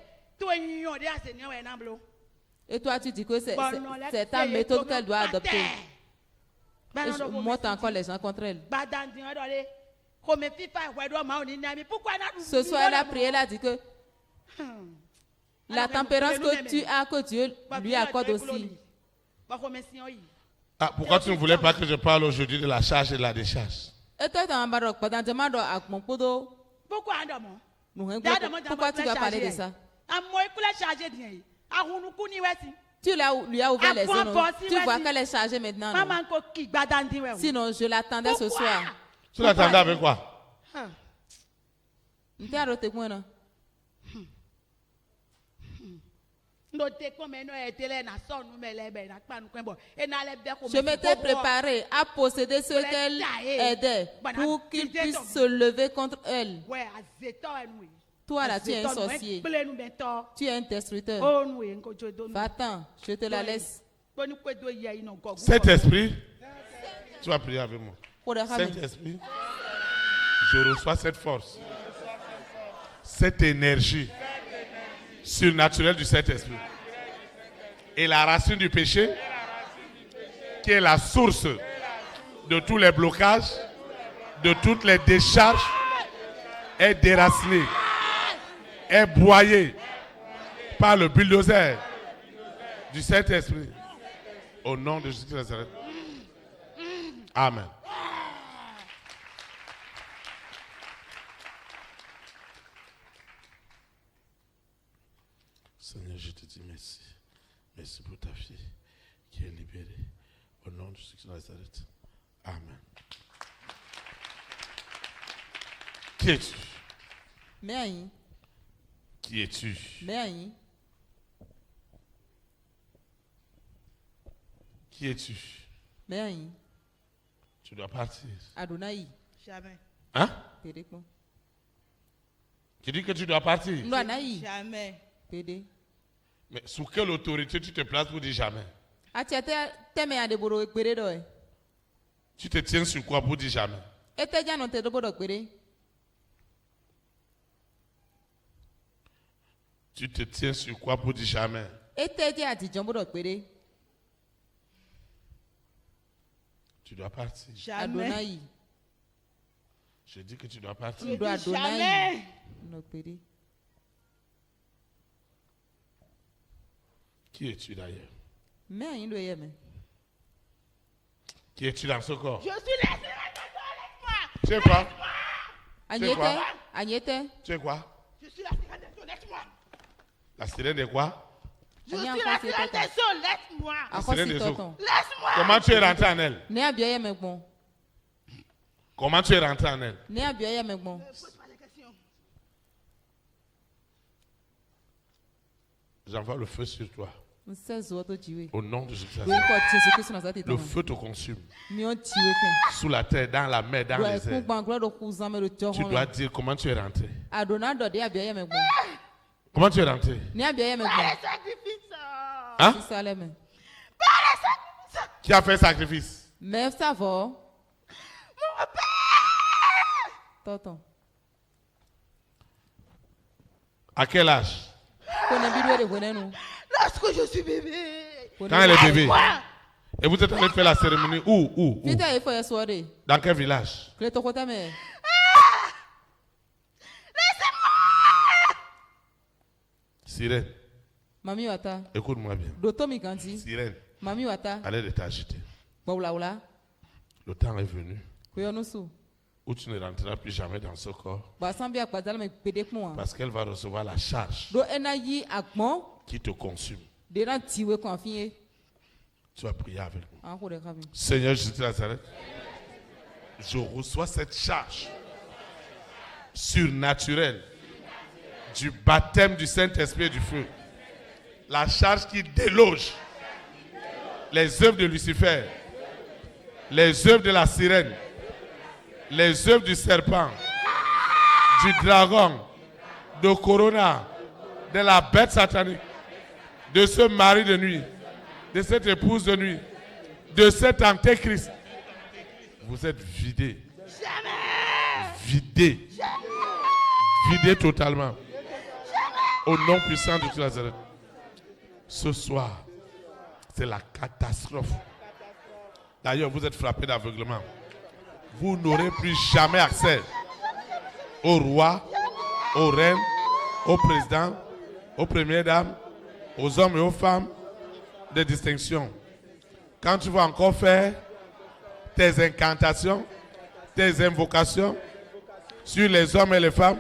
Et toi, tu dis que c'est ta méthode qu'elle doit adopter. Et je monte encore les gens contre elle. Ce soir, elle a prié, elle a dit que la tempérance que Dieu lui accorde aussi. Ah, pourquoi tu ne voulais pas que je parle aujourd'hui de la charge et de la décharge? Et toi, pourquoi tu vas parler de ça? Tu lui as ouvert les yeux. Tu vois qu'elle est chargée maintenant. Non? Sinon, je l'attendais ce soir. Tu l'attendais avec quoi? Je m'étais préparé à posséder ce qu'elle aidait pour qu'il puisse se lever contre elle. Toi là, tu es un sorcier. Tu es un destructeur. Va-t'en, je te la laisse. Cet esprit, tu vas prier avec moi. Saint-Esprit, je reçois cette force, cette énergie surnaturelle du Saint-Esprit et la racine du péché qui est la source de tous les blocages, de toutes les décharges, est déracinée, est broyée par le bulldozer du Saint-Esprit. Au nom de Jésus de Nazareth. Amen. Seigneur, je te dis merci. Merci pour ta fille qui est libérée. Au nom de Jésus de Nazareth. Amen. Qui es-tu? Merci. Qui es-tu? Merci. Qui es-tu? Merci. Tu dois partir. Adonai. Jamais. Hein? Pédé. Tu dis que tu dois partir? Jamais. Pédé. Mais sous quelle autorité tu te places pour dire jamais? Tu te tiens sur quoi pour dire jamais? Tu te tiens sur quoi pour dire jamais? Tu dois partir. Jamais. Je dis que tu dois partir. Tu dois jamais. Qui es-tu d'ailleurs? Qui es-tu dans ce corps? Je suis laisse-moi. Tu es quoi? Agnete. Tu es quoi? Je suis la sirène des eaux, laisse-moi. La sirène de quoi? Je suis la sirène des eaux, laisse-moi. La sirène des eaux. Laisse-moi. Comment tu es rentré en elle? Comment tu es rentré en elle? Pose-moi les questions. J'envoie le feu sur toi. Au nom de Jésus. Le feu te consume. Sous la terre, dans la mer, dans les airs. Tu dois dire comment tu es rentré. Comment tu es rentré? Hein? Qui a fait sacrifice? À quel âge? Lorsque je suis bébé. Quand elle est bébé. Et vous êtes allé faire la cérémonie où? Dans quel village? Laissez-moi. Sirène. Écoute-moi bien. Sirène. Allez de t'agiter. Le temps est venu où tu ne rentreras plus jamais dans ce corps. Parce qu'elle va recevoir la charge qui te consume. Tu vas prier avec nous. Seigneur Jésus de Nazareth, je reçois cette charge surnaturelle du baptême du Saint-Esprit et du feu. La charge qui déloge les œuvres de Lucifer, les œuvres de la sirène, les œuvres du serpent, du dragon, de Corona, de la bête satanique, de ce mari de nuit, de cette épouse de nuit, de cet antéchrist. Vous êtes vidés. Vidés. Vidés totalement. Au nom puissant de Jésus Nazareth. Ce soir, c'est la catastrophe. D'ailleurs, vous êtes frappés d'aveuglement. Vous n'aurez plus jamais accès au roi, aux reines, au président, aux premières dames, aux hommes et aux femmes de distinction. Quand tu vas encore faire tes incantations, tes invocations sur les hommes et les femmes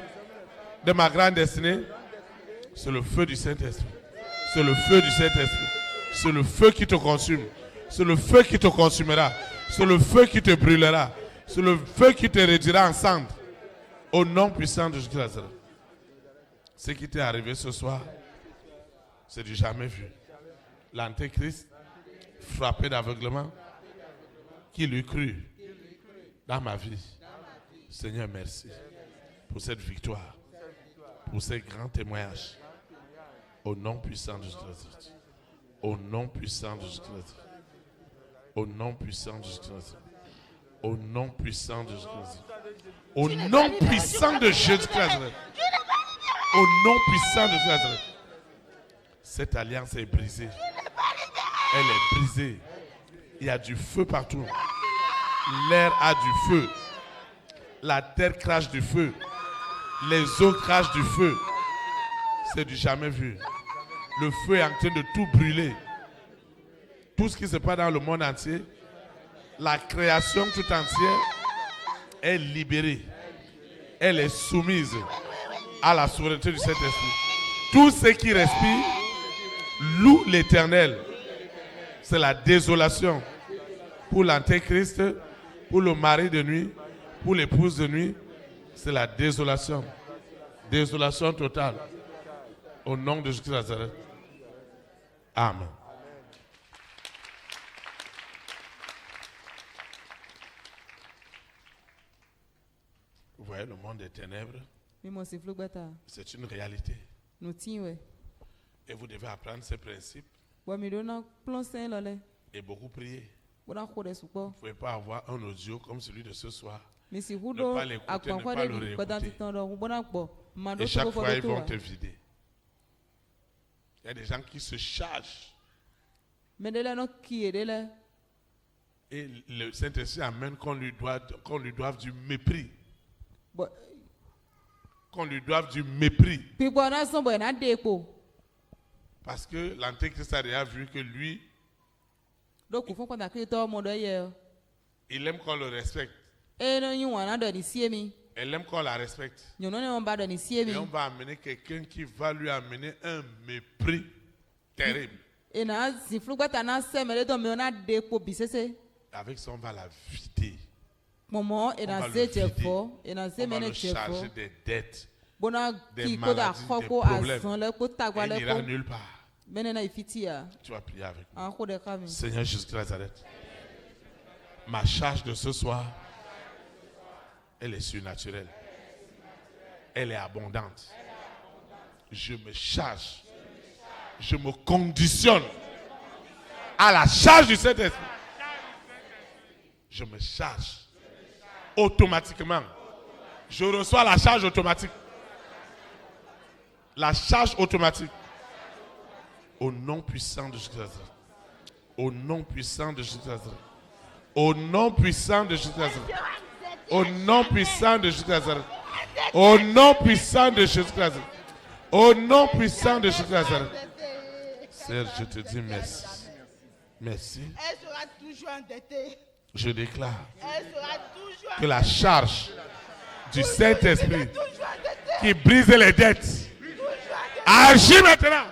de ma grande destinée, c'est le feu du Saint-Esprit. C'est le feu du Saint-Esprit. C'est le feu qui te consume. C'est le feu qui te consumera. C'est le feu qui te brûlera. C'est le feu qui te réduira en cendres. Au nom puissant de Jésus de Nazareth. Ce qui t'est arrivé ce soir, c'est du jamais vu. L'antéchrist, frappé d'aveuglement, qui lui crut dans ma vie. Seigneur, merci pour cette victoire, pour ces grands témoignages. Au nom puissant de Jésus de Nazareth. Au nom puissant de Jésus de Nazareth. Au nom puissant de Jésus de Nazareth. Au nom puissant de Jésus de Nazareth. Au nom puissant de Jésus de Nazareth. Au nom puissant de Jésus de Nazareth. Cette alliance est brisée. Elle est brisée. Il y a du feu partout. L'air a du feu. La terre crache du feu. Les eaux crachent du feu. C'est du jamais vu. Le feu est en train de tout brûler. Tout ce qui se passe dans le monde entier, la création tout entière est libérée. Elle est soumise à la souveraineté du Saint-Esprit. Tout ce qui respire loue l'Éternel. C'est la désolation pour l'antéchrist, pour le mari de nuit, pour l'épouse de nuit. C'est la désolation. Désolation totale. Au nom de Jésus de Nazareth. Amen. Vous voyez le monde des ténèbres. C'est une réalité. Et vous devez apprendre ces principes. Et beaucoup prier. Vous ne pouvez pas avoir un audio comme celui de ce soir. Ne pas l'écouter, ne pas le réécouter. Et chaque fois, ils vont te vider. Il y a des gens qui se chargent. Et le Saint-Esprit amène qu'on lui doive du mépris. Qu'on lui doive du mépris. Parce que l'antéchrist a déjà vu que lui, il aime qu'on le respecte. Elle aime qu'on la respecte. Et on va amener quelqu'un qui va lui amener un mépris terrible. Avec ça, on va la vider. On va le vider. On va le charger des dettes, des maladies, des problèmes. Et il n'ira nulle part. Tu vas prier avec moi. Seigneur Jésus de Nazareth, ma charge de ce soir, elle est surnaturelle. Elle est abondante. Je me charge. Je me conditionne à la charge du Saint-Esprit. Je me charge automatiquement. Je reçois la charge automatique. La charge automatique. Au nom puissant de Jésus. Au nom puissant de Jésus. Au nom puissant de Jésus. Au nom puissant de Jésus. Au nom puissant de Jésus. Au nom puissant de Jésus. Seigneur, je te dis merci. Merci. Elle sera toujours endettée. Je déclare que la charge du Saint-Esprit qui brise les dettes agit maintenant.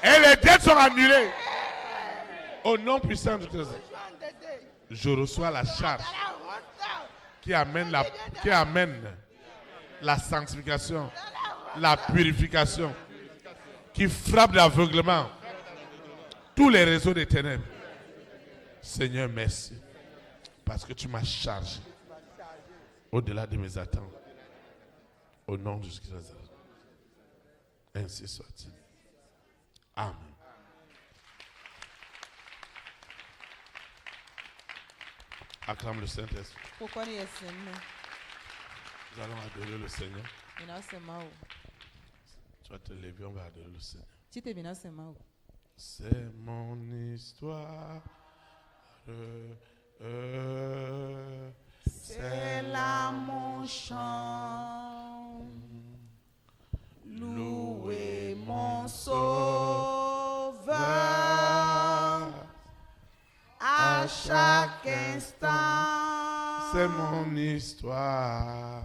Et les dettes sont annulées. Au nom puissant de Jésus. Je reçois la charge qui amène la sanctification, la purification, qui frappe l'aveuglement, tous les réseaux des ténèbres. Seigneur, merci. Parce que tu m'as chargé au-delà de mes attentes. Au nom de Jésus-Christ. Ainsi soit-il. Amen. Acclame le Saint-Esprit. Nous allons adorer le Seigneur. Tu vas te lever, on va adorer le Seigneur. C'est mon histoire. C'est là mon chant. Louez mon Sauveur à chaque instant. C'est mon histoire.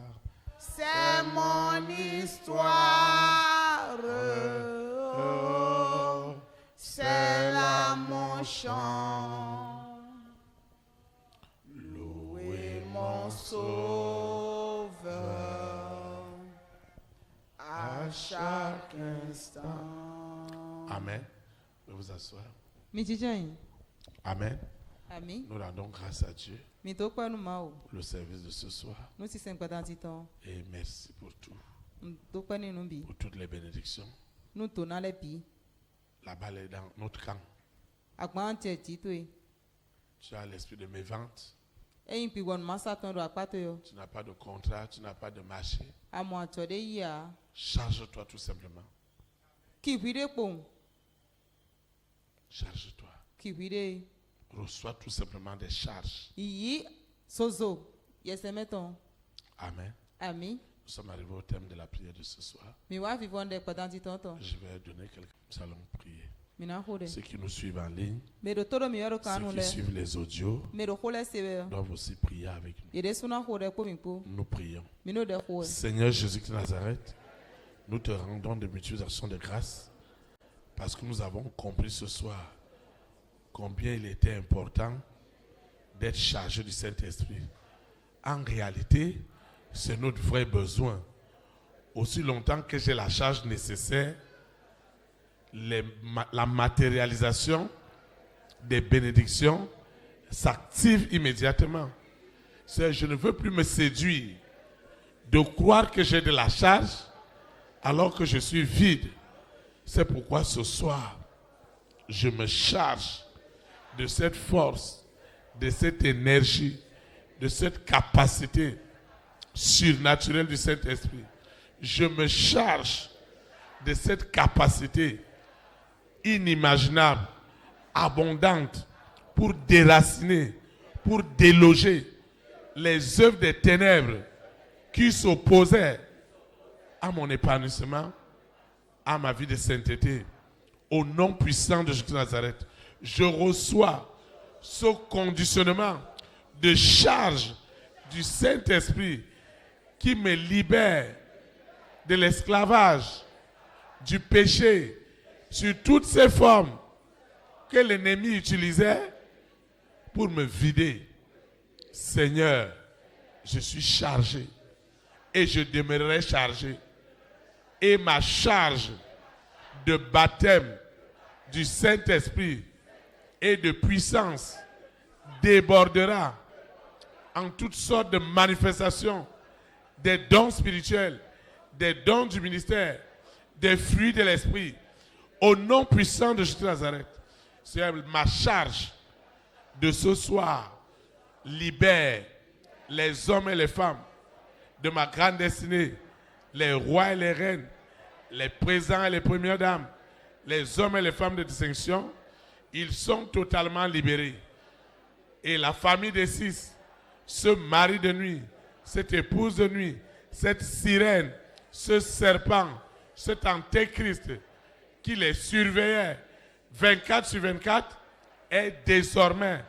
C'est mon histoire. C'est là mon chant. Louez mon Sauveur à chaque instant. Amen. Vous vous asseoir. Amen. Nous rendons grâce à Dieu pour le service de ce soir. Et merci pour tout. Pour toutes les bénédictions. La balle est dans notre camp. Tu as l'esprit de mes ventes. Tu n'as pas de contrat, tu n'as pas de marché. Charge-toi tout simplement. Charge-toi. Reçois tout simplement des charges. Amen. Nous sommes arrivés au thème de la prière de ce soir. Je vais donner quelques. Nous allons prier. Ceux qui nous suivent en ligne, ceux qui suivent les audios, doivent aussi prier avec nous. Nous prions. Seigneur Jésus de Nazareth, nous te rendons de multiples actions de grâce parce que nous avons compris ce soir combien il était important d'être chargé du Saint-Esprit. En réalité, c'est notre vrai besoin. Aussi longtemps que j'ai la charge nécessaire, la matérialisation des bénédictions s'active immédiatement. Je ne veux plus me séduire de croire que j'ai de la charge alors que je suis vide. C'est pourquoi ce soir, je me charge de cette force, de cette énergie, de cette capacité surnaturelle du Saint-Esprit. Je me charge de cette capacité inimaginable, abondante, pour déraciner, pour déloger les œuvres des ténèbres qui s'opposaient à mon épanouissement, à ma vie de sainteté. Au nom puissant de Jésus de Nazareth, je reçois ce conditionnement de charge du Saint-Esprit qui me libère de l'esclavage, du péché, sur toutes ces formes que l'ennemi utilisait pour me vider. Seigneur, je suis chargé et je demeurerai chargé. Et ma charge de baptême du Saint-Esprit et de puissance débordera en toutes sortes de manifestations, des dons spirituels, des dons du ministère, des fruits de l'Esprit. Au nom puissant de Jésus de Nazareth, Seigneur, ma charge de ce soir libère les hommes et les femmes de ma grande destinée, les rois et les reines, les présidents et les premières dames, les hommes et les femmes de distinction. Ils sont totalement libérés. Et la famille des 6, ce mari de nuit, cette épouse de nuit, cette sirène, ce serpent, cet antéchrist qui les surveillait 24 sur 24 est désormais,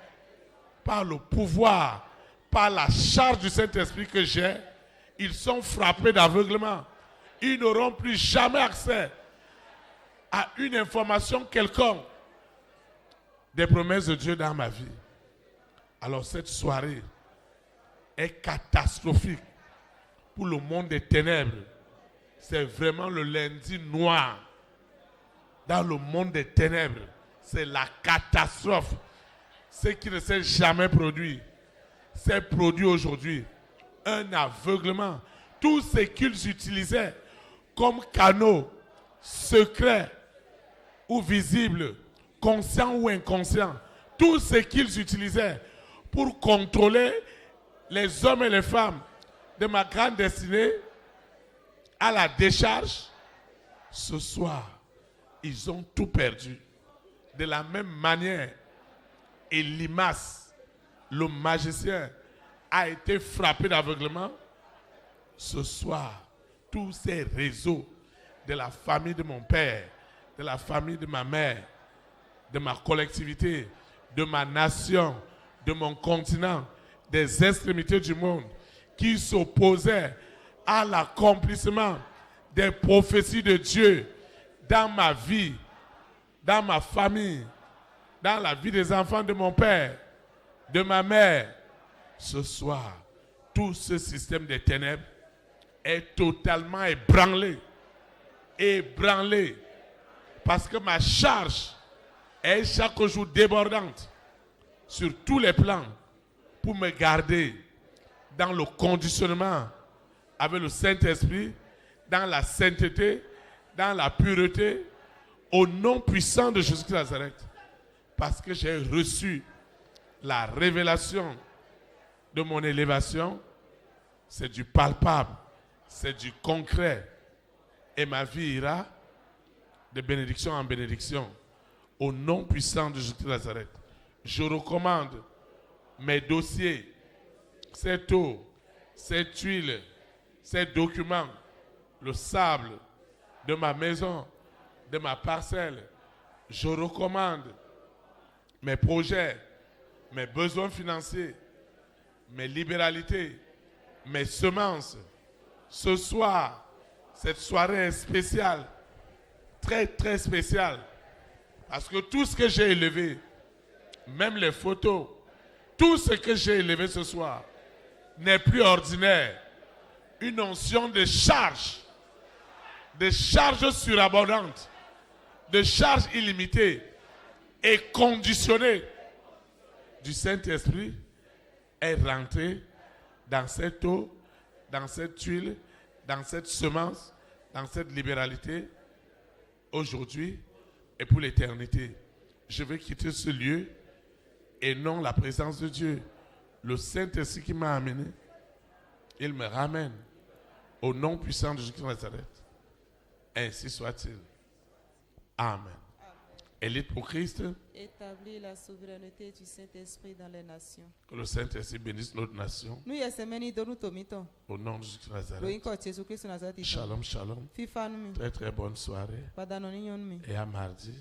par le pouvoir, par la charge du Saint-Esprit que j'ai, ils sont frappés d'aveuglement. Ils n'auront plus jamais accès à une information quelconque des promesses de Dieu dans ma vie. Alors cette soirée est catastrophique pour le monde des ténèbres. C'est vraiment le lundi noir. Dans le monde des ténèbres, c'est la catastrophe. Ce qui ne s'est jamais produit, s'est produit aujourd'hui. Un aveuglement. Tout ce qu'ils utilisaient comme canaux secrets ou visibles, conscients ou inconscients, tout ce qu'ils utilisaient pour contrôler les hommes et les femmes de ma grande destinée à la décharge, ce soir, ils ont tout perdu. De la même manière, Elimas, le magicien, a été frappé d'aveuglement. Ce soir, tous ces réseaux de la famille de mon père, de la famille de ma mère, de ma collectivité, de ma nation, de mon continent, des extrémités du monde, qui s'opposaient à l'accomplissement des prophéties de Dieu dans ma vie, dans ma famille, dans la vie des enfants de mon père, de ma mère. Ce soir, tout ce système des ténèbres est totalement ébranlé. Ébranlé. Parce que ma charge est chaque jour débordante sur tous les plans pour me garder dans le conditionnement avec le Saint-Esprit, dans la sainteté, dans la pureté, au nom puissant de Jésus de Nazareth. Parce que j'ai reçu la révélation de mon élévation. C'est du palpable, c'est du concret. Et ma vie ira de bénédiction en bénédiction. Au nom puissant de Jésus de Nazareth. Je recommande mes dossiers, cette eau, cette huile, ces documents, le sable de ma maison, de ma parcelle. Je recommande mes projets, mes besoins financiers, mes libéralités, mes semences. Ce soir, cette soirée est spéciale, très très spéciale, parce que tout ce que j'ai élevé, même les photos, tout ce que j'ai élevé ce soir n'est plus ordinaire. Une onction de charge surabondantes, de charges illimitées et conditionnées du Saint-Esprit est rentrée dans cette eau, dans cette huile, dans cette semence, dans cette libéralité, aujourd'hui et pour l'éternité. Je vais quitter ce lieu et non la présence de Dieu. Le Saint-Esprit qui m'a amené, il me ramène au nom puissant de Jésus de Nazareth. Ainsi soit-il. Amen. Élite pour Christ. Établir la souveraineté du Saint-Esprit dans les nations. Que le Saint-Esprit bénisse notre nation. Au nom de Jésus de Nazareth. Shalom, shalom. Très très bonne soirée. Et à mardi.